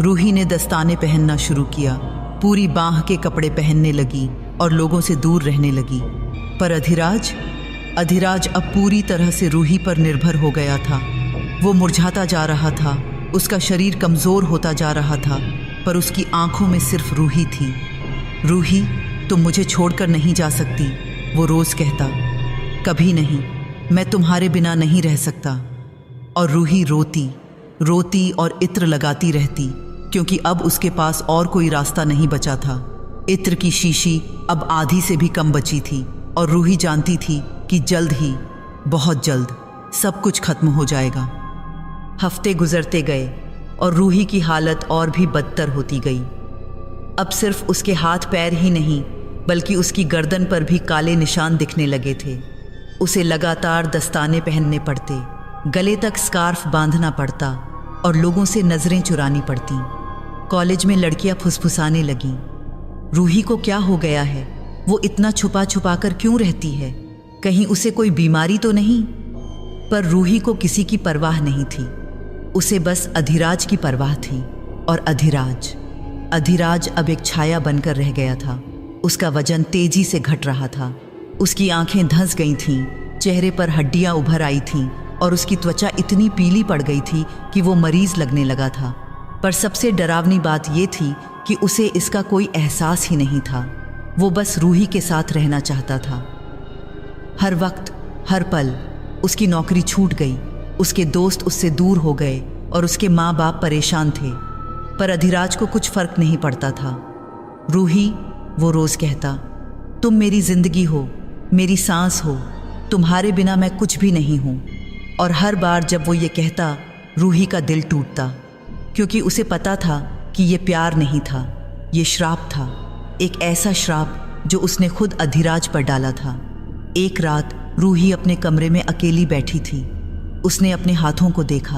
रूही ने दस्ताने पहनना शुरू किया, पूरी बांह के कपड़े पहनने लगी और लोगों से दूर रहने लगी। पर अधिराज अब पूरी तरह से रूही पर निर्भर हो गया था। वो मुरझाता जा रहा था, उसका शरीर कमज़ोर होता जा रहा था, पर उसकी आंखों में सिर्फ रूही थी। रूही, तुम मुझे छोड़कर नहीं जा सकती, वो रोज़ कहता। कभी नहीं, मैं तुम्हारे बिना नहीं रह सकता। और रूही रोती रोती और इत्र लगाती रहती, क्योंकि अब उसके पास और कोई रास्ता नहीं बचा था। इत्र की शीशी अब आधी से भी कम बची थी और रूही जानती थी कि जल्द ही, बहुत जल्द सब कुछ खत्म हो जाएगा। हफ्ते गुजरते गए और रूही की हालत और भी बदतर होती गई। अब सिर्फ उसके हाथ पैर ही नहीं, बल्कि उसकी गर्दन पर भी काले निशान दिखने लगे थे। उसे लगातार दस्ताने पहनने पड़ते, गले तक स्कार्फ बांधना पड़ता और लोगों से नज़रें चुरानी पड़ती। कॉलेज में लड़कियां फुसफुसाने लगीं, रूही को क्या हो गया है? वो इतना छुपा छुपा कर क्यों रहती है? कहीं उसे कोई बीमारी तो नहीं? पर रूही को किसी की परवाह नहीं थी। उसे बस अधिराज की परवाह थी। और अधिराज अब एक छाया बनकर रह गया था। उसका वजन तेजी से घट रहा था। उसकी आंखें धंस गई थीं, चेहरे पर हड्डियां उभर आई थीं और उसकी त्वचा इतनी पीली पड़ गई थी कि वो मरीज लगने लगा था। पर सबसे डरावनी बात ये थी कि उसे इसका कोई एहसास ही नहीं था। वो बस रूही के साथ रहना चाहता था। हर वक्त, हर पल उसकी नौकरी छूट गई, उसके दोस्त उससे दूर हो गए और उसके माँ बाप परेशान थे। पर अधिराज को कुछ फर्क नहीं पड़ता था। रूही, वो रोज़ कहता, तुम मेरी जिंदगी हो, मेरी सांस हो, तुम्हारे बिना मैं कुछ भी नहीं हूँ। और हर बार जब वो ये कहता, रूही का दिल टूटता, क्योंकि उसे पता था कि ये प्यार नहीं था, ये श्राप था। एक ऐसा श्राप जो उसने खुद अधिराज पर डाला था। एक रात रूही अपने कमरे में अकेली बैठी थी। उसने अपने हाथों को देखा,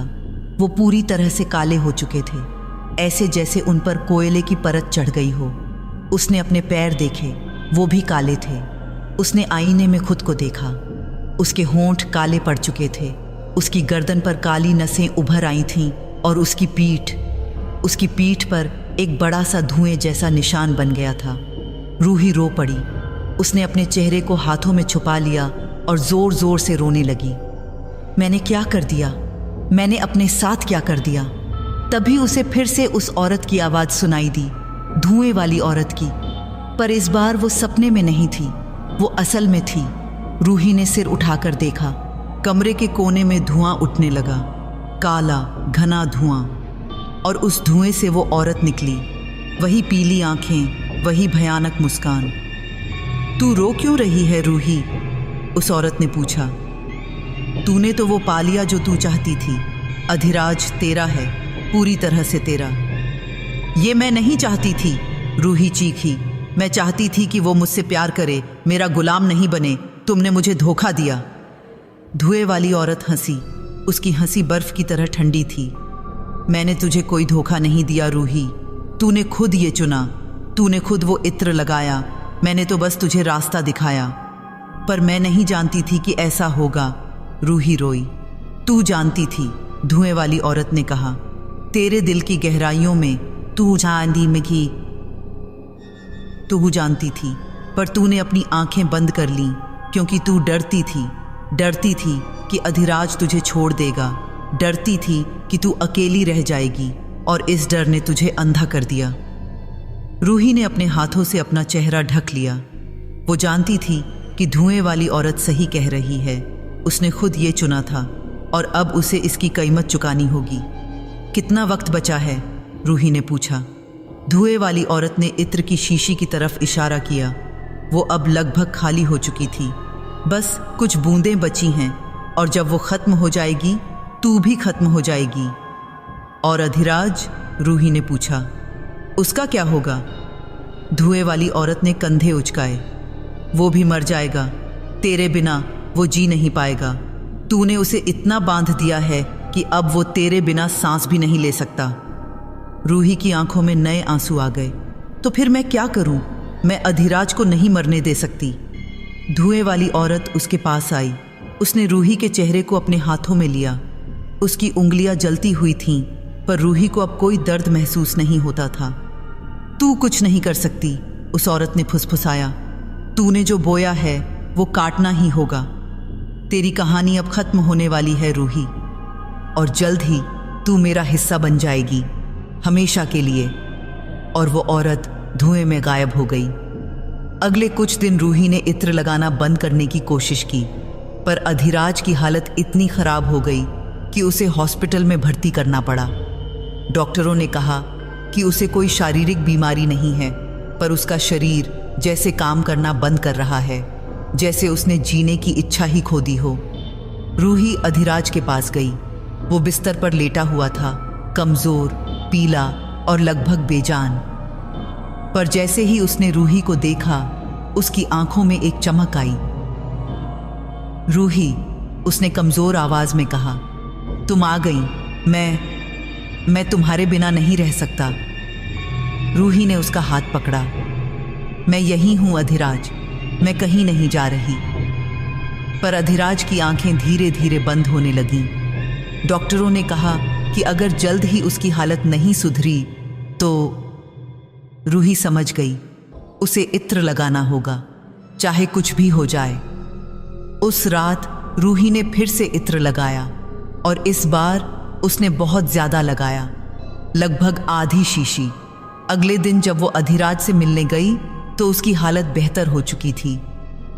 वो पूरी तरह से काले हो चुके थे, ऐसे जैसे उन पर कोयले की परत चढ़ गई हो। उसने अपने पैर देखे, वो भी काले थे। उसने आईने में खुद को देखा, उसके होंठ काले पड़ चुके थे, उसकी गर्दन पर काली नसें उभर आई थीं और उसकी पीठ पर एक बड़ा सा धुएं जैसा निशान बन गया था। रूही रो पड़ी। उसने अपने चेहरे को हाथों में छुपा लिया और जोर जोर से रोने लगी। मैंने क्या कर दिया? मैंने अपने साथ क्या कर दिया? तभी उसे फिर से उस औरत की आवाज़ सुनाई दी, धुएं वाली औरत की। पर इस बार वो सपने में नहीं थी, वो असल में थी। रूही ने सिर उठाकर देखा, कमरे के कोने में धुआं उठने लगा, काला घना धुआं। और उस धुएं से वो औरत निकली, वही पीली आंखें, वही भयानक मुस्कान। तू रो क्यों रही है रूही? उस औरत ने पूछा। तूने तो वो पा लिया जो तू चाहती थी। अधिराज तेरा है, पूरी तरह से तेरा। ये मैं नहीं चाहती थी, रूही चीखी। मैं चाहती थी कि वो मुझसे प्यार करे, मेरा गुलाम नहीं बने। तुमने मुझे धोखा दिया। धुएं वाली औरत हंसी। उसकी हंसी बर्फ की तरह ठंडी थी। मैंने तुझे कोई धोखा नहीं दिया रूही, तूने खुद ये चुना, तूने खुद वो इत्र लगाया। मैंने तो बस तुझे रास्ता दिखाया। पर मैं नहीं जानती थी कि ऐसा होगा। रूही रोई। तू जानती थी, धुएं वाली औरत ने कहा। तेरे दिल की गहराइयों में तू जानती थी, पर तूने अपनी आंखें बंद कर लीं, क्योंकि तू डरती थी कि अधिराज तुझे छोड़ देगा, डरती थी कि तू अकेली रह जाएगी, और इस डर ने तुझे अंधा कर दिया। रूही ने अपने हाथों से अपना चेहरा ढक लिया। वो जानती थी कि धुएं वाली औरत सही कह रही है। उसने खुद ये चुना था और अब उसे इसकी कीमत चुकानी होगी। कितना वक्त बचा है? रूही ने पूछा। धुएं वाली औरत ने इत्र की शीशी की तरफ इशारा किया। वो अब लगभग खाली हो चुकी थी, बस कुछ बूंदें बची हैं, और जब वो खत्म हो जाएगी तू भी खत्म हो जाएगी। और अधिराज? रूही ने पूछा। उसका क्या होगा? धुएं वाली औरत ने कंधे उचकाए। वो भी मर जाएगा, तेरे बिना वो जी नहीं पाएगा। तूने उसे इतना बांध दिया है कि अब वो तेरे बिना सांस भी नहीं ले सकता। रूही की आंखों में नए आंसू आ गए। तो फिर मैं क्या करूं? मैं अधिराज को नहीं मरने दे सकती। धुएं वाली औरत उसके पास आई। उसने रूही के चेहरे को अपने हाथों में लिया। उसकी उंगलियां जलती हुई थीं, पर रूही को अब कोई दर्द महसूस नहीं होता था। तू कुछ नहीं कर सकती, उस औरत ने फुसफुसाया। तूने जो बोया है वो काटना ही होगा। तेरी कहानी अब खत्म होने वाली है रूही, और जल्द ही तू मेरा हिस्सा बन जाएगी, हमेशा के लिए। और वो औरत धुएं में गायब हो गई। अगले कुछ दिन रूही ने इत्र लगाना बंद करने की कोशिश की, पर अधिराज की हालत इतनी खराब हो गई कि उसे हॉस्पिटल में भर्ती करना पड़ा। डॉक्टरों ने कहा कि उसे कोई शारीरिक बीमारी नहीं है, पर उसका शरीर जैसे काम करना बंद कर रहा है, जैसे उसने जीने की इच्छा ही खो दी हो। रूही अधिराज के पास गई। वो बिस्तर पर लेटा हुआ था, कमजोर, पीला और लगभग बेजान। पर जैसे ही उसने रूही को देखा, उसकी आंखों में एक चमक आई। रूही, उसने कमजोर आवाज में कहा, तुम आ गई। मैं तुम्हारे बिना नहीं रह सकता। रूही ने उसका हाथ पकड़ा। मैं यहीं हूं अधिराज, मैं कहीं नहीं जा रही। पर अधिराज की आंखें धीरे धीरे बंद होने लगीं। डॉक्टरों ने कहा कि अगर जल्द ही उसकी हालत नहीं सुधरी तो रूही समझ गई, उसे इत्र लगाना होगा, चाहे कुछ भी हो जाए। उस रात रूही ने फिर से इत्र लगाया और इस बार उसने बहुत ज्यादा लगाया, लगभग आधी शीशी। अगले दिन जब वो अधिराज से मिलने गई तो उसकी हालत बेहतर हो चुकी थी।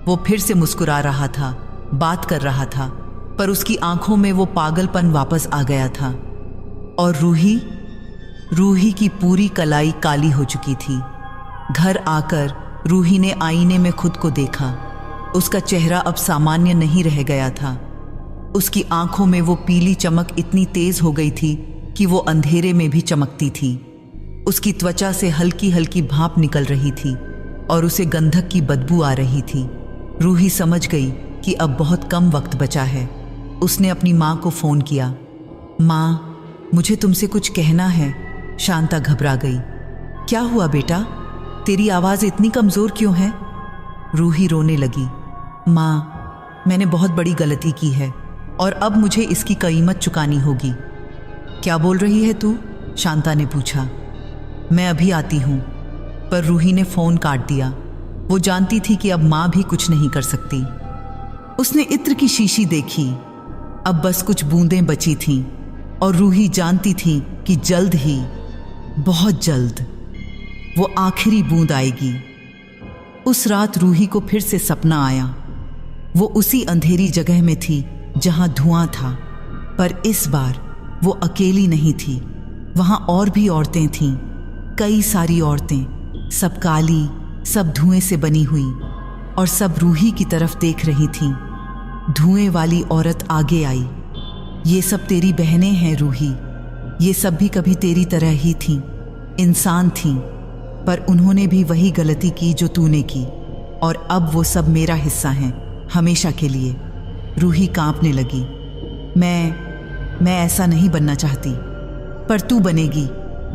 वो फिर से मुस्कुरा रहा था, बात कर रहा था, पर उसकी आंखों में वो पागलपन वापस आ गया था। और रूही की पूरी कलाई काली हो चुकी थी। घर आकर रूही ने आईने में खुद को देखा। उसका चेहरा अब सामान्य नहीं रह गया था। उसकी आंखों में वो पीली चमक इतनी तेज हो गई थी कि वो अंधेरे में भी चमकती थी। उसकी त्वचा से हल्की हल्की भाप निकल रही थी और उसे गंधक की बदबू आ रही थी। रूही समझ गई कि अब बहुत कम वक्त बचा है। उसने अपनी माँ को फ़ोन किया। माँ, मुझे तुमसे कुछ कहना है। शांता घबरा गई। क्या हुआ बेटा? तेरी आवाज़ इतनी कमज़ोर क्यों है? रूही रोने लगी। माँ, मैंने बहुत बड़ी गलती की है और अब मुझे इसकी कीमत चुकानी होगी। क्या बोल रही है तू? शांता ने पूछा। मैं अभी आती हूँ। पर रूही ने फ़ोन काट दिया। वो जानती थी कि अब माँ भी कुछ नहीं कर सकती। उसने इत्र की शीशी देखी। अब बस कुछ बूंदें बची थीं और रूही जानती थी कि जल्द ही, बहुत जल्द, वो आखिरी बूंद आएगी। उस रात रूही को फिर से सपना आया। वो उसी अंधेरी जगह में थी जहां धुआं था, पर इस बार वो अकेली नहीं थी। वहां और भी औरतें थीं, कई सारी औरतें, सब काली, सब धुएं से बनी हुई और सब रूही की तरफ देख रही थीं। धुएं वाली औरत आगे आई। ये सब तेरी बहनें हैं रूही। ये सब भी कभी तेरी तरह ही थीं, इंसान थीं, पर उन्होंने भी वही गलती की जो तूने की, और अब वो सब मेरा हिस्सा हैं, हमेशा के लिए। रूही कांपने लगी। मैं ऐसा नहीं बनना चाहती। पर तू बनेगी,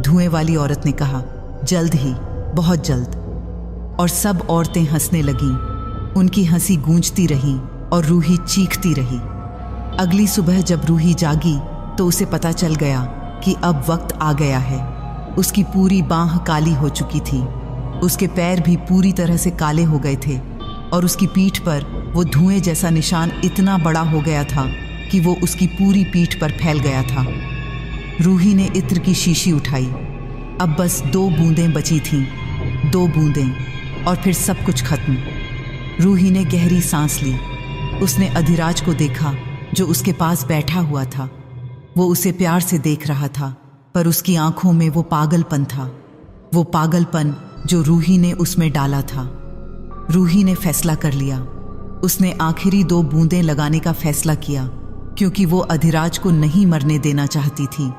धुएं वाली औरत ने कहा। जल्द ही, बहुत जल्द। और सब औरतें हंसने लगीं। उनकी हंसी गूंजती रही और रूही चीखती रही। अगली सुबह जब रूही जागी तो उसे पता चल गया कि अब वक्त आ गया है। उसकी पूरी बांह काली हो चुकी थी। उसके पैर भी पूरी तरह से काले हो गए थे और उसकी पीठ पर वो धुएं जैसा निशान इतना बड़ा हो गया था कि वो उसकी पूरी पीठ पर फैल गया था। रूही ने इत्र की शीशी उठाई। अब बस 2 बूंदें बची थीं, 2 बूंदें, और फिर सब कुछ खत्म। रूही ने गहरी सांस ली। उसने अधिराज को देखा जो उसके पास बैठा हुआ था। वो उसे प्यार से देख रहा था, पर उसकी आंखों में वो पागलपन था, वो पागलपन जो रूही ने उसमें डाला था। रूही ने फैसला कर लिया। उसने आखिरी 2 बूंदें लगाने का फैसला किया, क्योंकि वो अधिराज को नहीं मरने देना चाहती थी,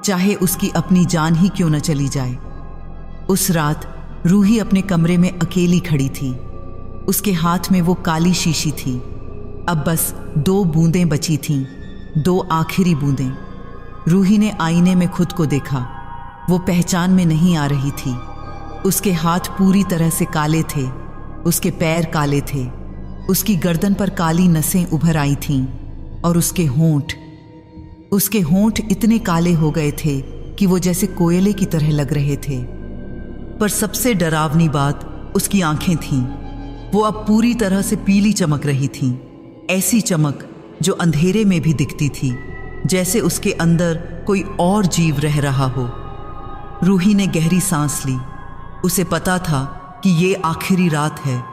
चाहे उसकी अपनी जान ही क्यों न चली जाए। उस रात रूही अपने कमरे में अकेली खड़ी थी। उसके हाथ में वो काली शीशी थी। अब बस 2 बूंदें बची थीं, 2 आखिरी बूंदें। रूही ने आईने में खुद को देखा। वो पहचान में नहीं आ रही थी। उसके हाथ पूरी तरह से काले थे, उसके पैर काले थे, उसकी गर्दन पर काली नसें उभर आई थीं और उसके होंठ इतने काले हो गए थे कि वो जैसे कोयले की तरह लग रहे थे। पर सबसे डरावनी बात उसकी आंखें थीं। वो अब पूरी तरह से पीली चमक रही थीं, ऐसी चमक जो अंधेरे में भी दिखती थी, जैसे उसके अंदर कोई और जीव रह रहा हो। रूही ने गहरी सांस ली। उसे पता था कि ये आखिरी रात है,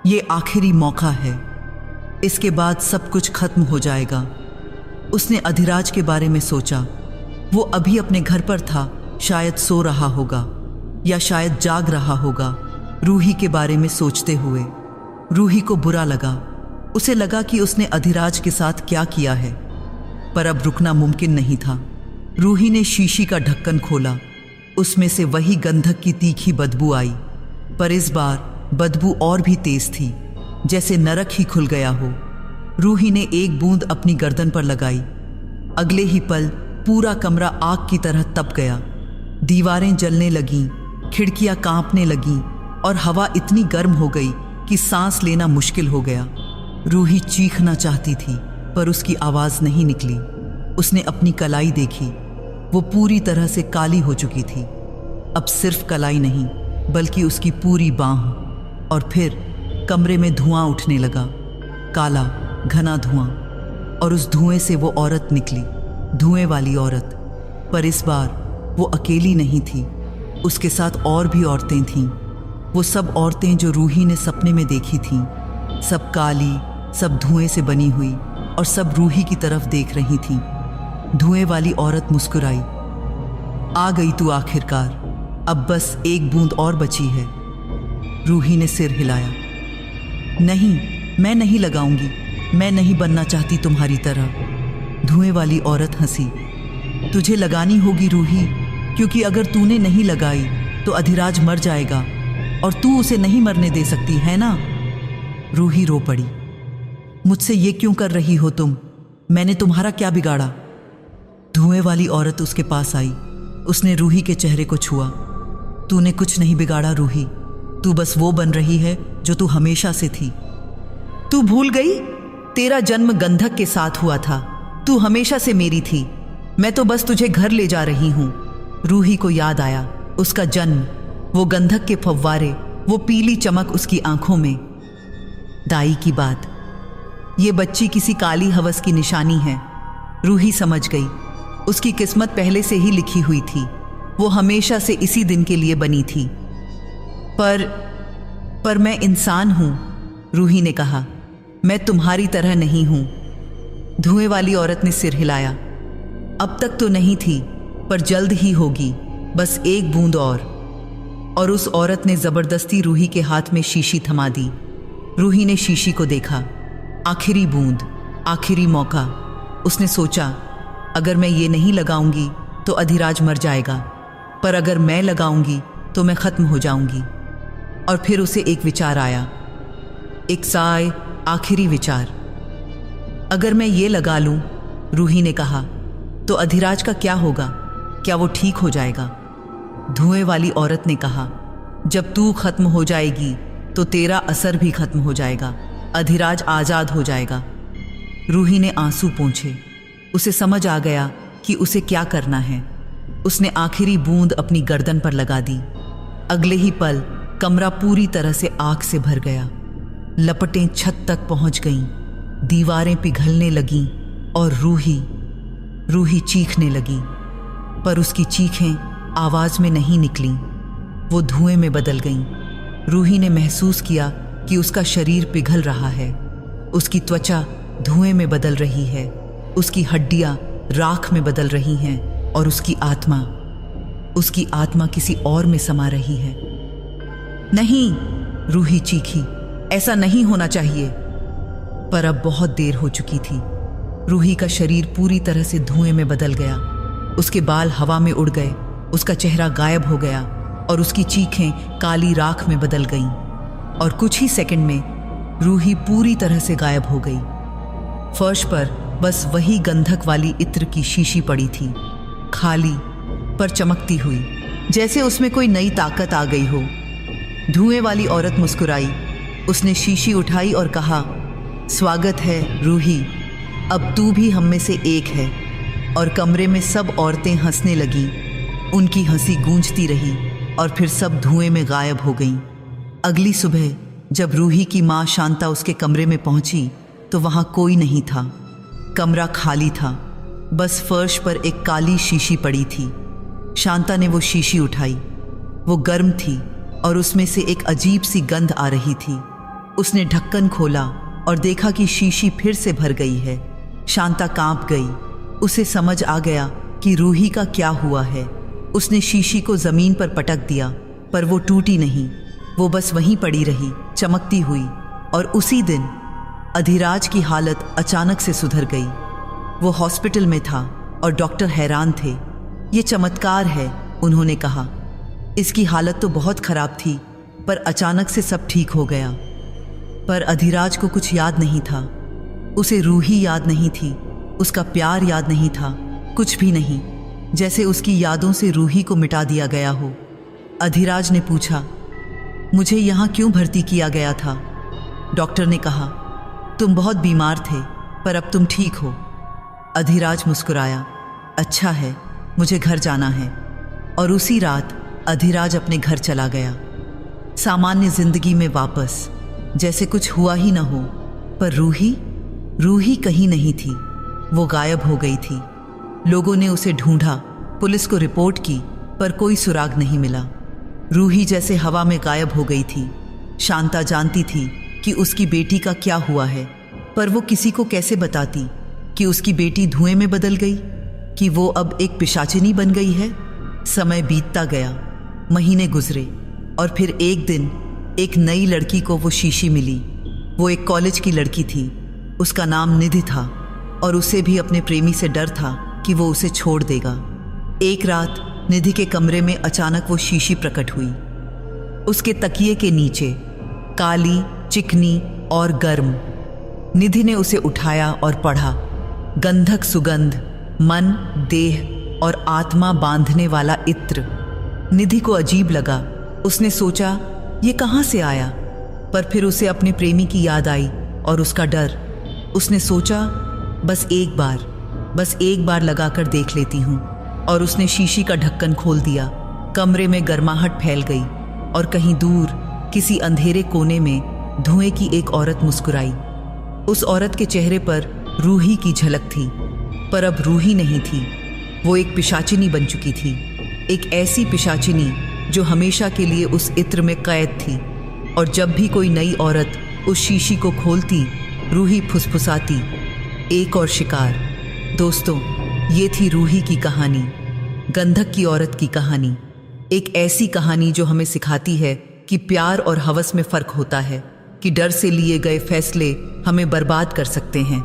ये आखिरी मौका है, इसके बाद सब कुछ खत्म हो जाएगा। उसने अधिराज के बारे में सोचा। वो अभी अपने घर पर था, शायद सो रहा होगा या शायद जाग रहा होगा, रूही के बारे में सोचते हुए। रूही को बुरा लगा। उसे लगा कि उसने अधिराज के साथ क्या किया है, पर अब रुकना मुमकिन नहीं था। रूही ने शीशी का ढक्कन खोला। उसमें से वही गंधक की तीखी बदबू आई, पर इस बार बदबू और भी तेज थी, जैसे नरक ही खुल गया हो। रूही ने एक बूंद अपनी गर्दन पर लगाई। अगले ही पल पूरा कमरा आग की तरह तप गया। दीवारें जलने लगीं, खिड़कियां कांपने लगीं और हवा इतनी गर्म हो गई कि सांस लेना मुश्किल हो गया। रूही चीखना चाहती थी, पर उसकी आवाज़ नहीं निकली। उसने अपनी कलाई देखी। वो पूरी तरह से काली हो चुकी थी। अब सिर्फ कलाई नहीं, बल्कि उसकी पूरी बाँह। और फिर कमरे में धुआं उठने लगा, काला घना धुआं, और उस धुएं से वो औरत निकली, धुएं वाली औरत। पर इस बार वो अकेली नहीं थी, उसके साथ और भी औरतें थीं। वो सब औरतें जो रूही ने सपने में देखी थीं, सब काली, सब धुएं से बनी हुई, और सब रूही की तरफ देख रही थीं। धुएं वाली औरत मुस्कुराई। आ गई तू आखिरकार, अब बस एक बूंद और बची है। रूही ने सिर हिलाया। नहीं, मैं नहीं लगाऊंगी, मैं नहीं बनना चाहती तुम्हारी तरह। धुएं वाली औरत हंसी। तुझे लगानी होगी रूही, क्योंकि अगर तूने नहीं लगाई तो अधिराज मर जाएगा, और तू उसे नहीं मरने दे सकती है ना। रूही रो पड़ी। मुझसे ये क्यों कर रही हो तुम? मैंने तुम्हारा क्या बिगाड़ा? धुएं वाली औरत उसके पास आई। उसने रूही के चेहरे को छुआ। तूने कुछ नहीं बिगाड़ा रूही, तू बस वो बन रही है जो तू हमेशा से थी। तू भूल गई? तेरा जन्म गंधक के साथ हुआ था। तू हमेशा से मेरी थी। मैं तो बस तुझे घर ले जा रही हूं। रूही को याद आया उसका जन्म, वो गंधक के फव्वारे, वो पीली चमक उसकी आंखों में। दाई की बात, ये बच्ची किसी काली हवस की निशानी है। रूही समझ गई, उसकी किस्मत पहले से ही लिखी हुई थी। वो हमेशा से इसी दिन के लिए बनी थी। पर मैं इंसान हूं, रूही ने कहा। मैं तुम्हारी तरह नहीं हूं। धुएं वाली औरत ने सिर हिलाया। अब तक तो नहीं थी, पर जल्द ही होगी, बस एक बूंद और उस औरत ने जबरदस्ती रूही के हाथ में शीशी थमा दी। रूही ने शीशी को देखा। आखिरी बूंद, आखिरी मौका। उसने सोचा, अगर मैं ये नहीं लगाऊंगी तो अधिराज मर जाएगा, पर अगर मैं लगाऊंगी तो मैं खत्म हो जाऊंगी। और फिर उसे एक विचार आया, एक साय आखिरी विचार। अगर मैं ये लगा लूं, रूही ने कहा, तो अधिराज का क्या होगा? क्या वो ठीक हो जाएगा? धुएं वाली औरत ने कहा, जब तू खत्म हो जाएगी तो तेरा असर भी खत्म हो जाएगा, अधिराज आजाद हो जाएगा। रूही ने आंसू पोंछे। उसे समझ आ गया कि उसे क्या करना है। उसने आखिरी बूंद अपनी गर्दन पर लगा दी। अगले ही पल कमरा पूरी तरह से आग से भर गया। लपटें छत तक पहुंच गईं, दीवारें पिघलने लगीं और रूही चीखने लगी। पर उसकी चीखें आवाज में नहीं निकलीं, वो धुएं में बदल गईं। रूही ने महसूस किया कि उसका शरीर पिघल रहा है, उसकी त्वचा धुएं में बदल रही है, उसकी हड्डियां राख में बदल रही हैं और उसकी आत्मा किसी और में समा रही है। नहीं, रूही चीखी, ऐसा नहीं होना चाहिए। पर अब बहुत देर हो चुकी थी। रूही का शरीर पूरी तरह से धुएं में बदल गया। उसके बाल हवा में उड़ गए, उसका चेहरा गायब हो गया और उसकी चीखें काली राख में बदल गईं। और कुछ ही सेकंड में रूही पूरी तरह से गायब हो गई। फर्श पर बस वही गंधक वाली इत्र की शीशी पड़ी थी, खाली पर चमकती हुई, जैसे उसमें कोई नई ताकत आ गई हो। धुएं वाली औरत मुस्कुराई। उसने शीशी उठाई और कहा, स्वागत है रूही, अब तू भी हम में से एक है। और कमरे में सब औरतें हंसने लगीं। उनकी हंसी गूंजती रही और फिर सब धुएं में गायब हो गईं। अगली सुबह जब रूही की माँ शांता उसके कमरे में पहुंची तो वहां कोई नहीं था। कमरा खाली था, बस फर्श पर एक काली शीशी पड़ी थी। शांता ने वो शीशी उठाई। वो गर्म थी, और उसमें से एक अजीब सी गंध आ रही थी। उसने ढक्कन खोला और देखा कि शीशी फिर से भर गई है। शांता कांप गई। उसे समझ आ गया कि रूही का क्या हुआ है। उसने शीशी को जमीन पर पटक दिया, पर वो टूटी नहीं। वो बस वहीं पड़ी रही, चमकती हुई। और उसी दिन अधिराज की हालत अचानक से सुधर गई। वो हॉस्पिटल में था और डॉक्टर हैरान थे। ये चमत्कार है, उन्होंने कहा। इसकी हालत तो बहुत खराब थी, पर अचानक से सब ठीक हो गया। पर अधिराज को कुछ याद नहीं था। उसे रूही याद नहीं थी, उसका प्यार याद नहीं था, कुछ भी नहीं। जैसे उसकी यादों से रूही को मिटा दिया गया हो। अधिराज ने पूछा, मुझे यहाँ क्यों भर्ती किया गया था? डॉक्टर ने कहा, तुम बहुत बीमार थे, पर अब तुम ठीक हो। अधिराज मुस्कुराया, अच्छा है, मुझे घर जाना है। और उसी रात अधिराज अपने घर चला गया, सामान्य जिंदगी में वापस, जैसे कुछ हुआ ही न हो। पर रूही कहीं नहीं थी। वो गायब हो गई थी। लोगों ने उसे ढूंढा, पुलिस को रिपोर्ट की, पर कोई सुराग नहीं मिला। रूही जैसे हवा में गायब हो गई थी। शांता जानती थी कि उसकी बेटी का क्या हुआ है, पर वो किसी को कैसे बताती कि उसकी बेटी धुएं में बदल गई, कि वो अब एक पिशाचिनी बन गई है। समय बीतता गया, महीने गुजरे, और फिर एक दिन एक नई लड़की को वो शीशी मिली। वो एक कॉलेज की लड़की थी। उसका नाम निधि था, और उसे भी अपने प्रेमी से डर था कि वो उसे छोड़ देगा। एक रात निधि के कमरे में अचानक वो शीशी प्रकट हुई। उसके तकिए के नीचे, काली, चिकनी और गर्म। निधि ने उसे उठाया और पढ़ा, गंधक सुगंध, मन, देह और आत्मा बांधने वाला इत्र। निधि को अजीब लगा। उसने सोचा, ये कहाँ से आया? पर फिर उसे अपने प्रेमी की याद आई और उसका डर। उसने सोचा, बस एक बार लगाकर देख लेती हूँ। और उसने शीशी का ढक्कन खोल दिया। कमरे में गर्माहट फैल गई, और कहीं दूर किसी अंधेरे कोने में धुएं की एक औरत मुस्कुराई। उस औरत के चेहरे पर रूही की झलक थी, पर अब रूही नहीं थी। वो एक पिशाचिनी बन चुकी थी, एक ऐसी पिशाचिनी जो हमेशा के लिए उस इत्र में कैद थी। और जब भी कोई नई औरत उस शीशी को खोलती, रूही फुसफुसाती, एक और शिकार। दोस्तों, ये थी रूही की कहानी, गंधक की औरत की कहानी। एक ऐसी कहानी जो हमें सिखाती है कि प्यार और हवस में फ़र्क होता है, कि डर से लिए गए फैसले हमें बर्बाद कर सकते हैं,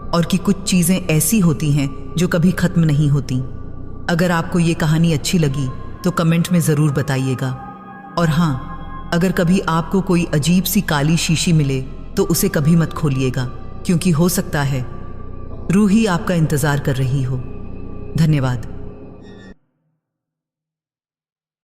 और कि कुछ चीज़ें ऐसी होती हैं जो कभी ख़त्म नहीं होती। अगर आपको ये कहानी अच्छी लगी तो कमेंट में ज़रूर बताइएगा। और हाँ, अगर कभी आपको कोई अजीब सी काली शीशी मिले तो उसे कभी मत खोलिएगा, क्योंकि हो सकता है रूही आपका इंतज़ार कर रही हो। धन्यवाद।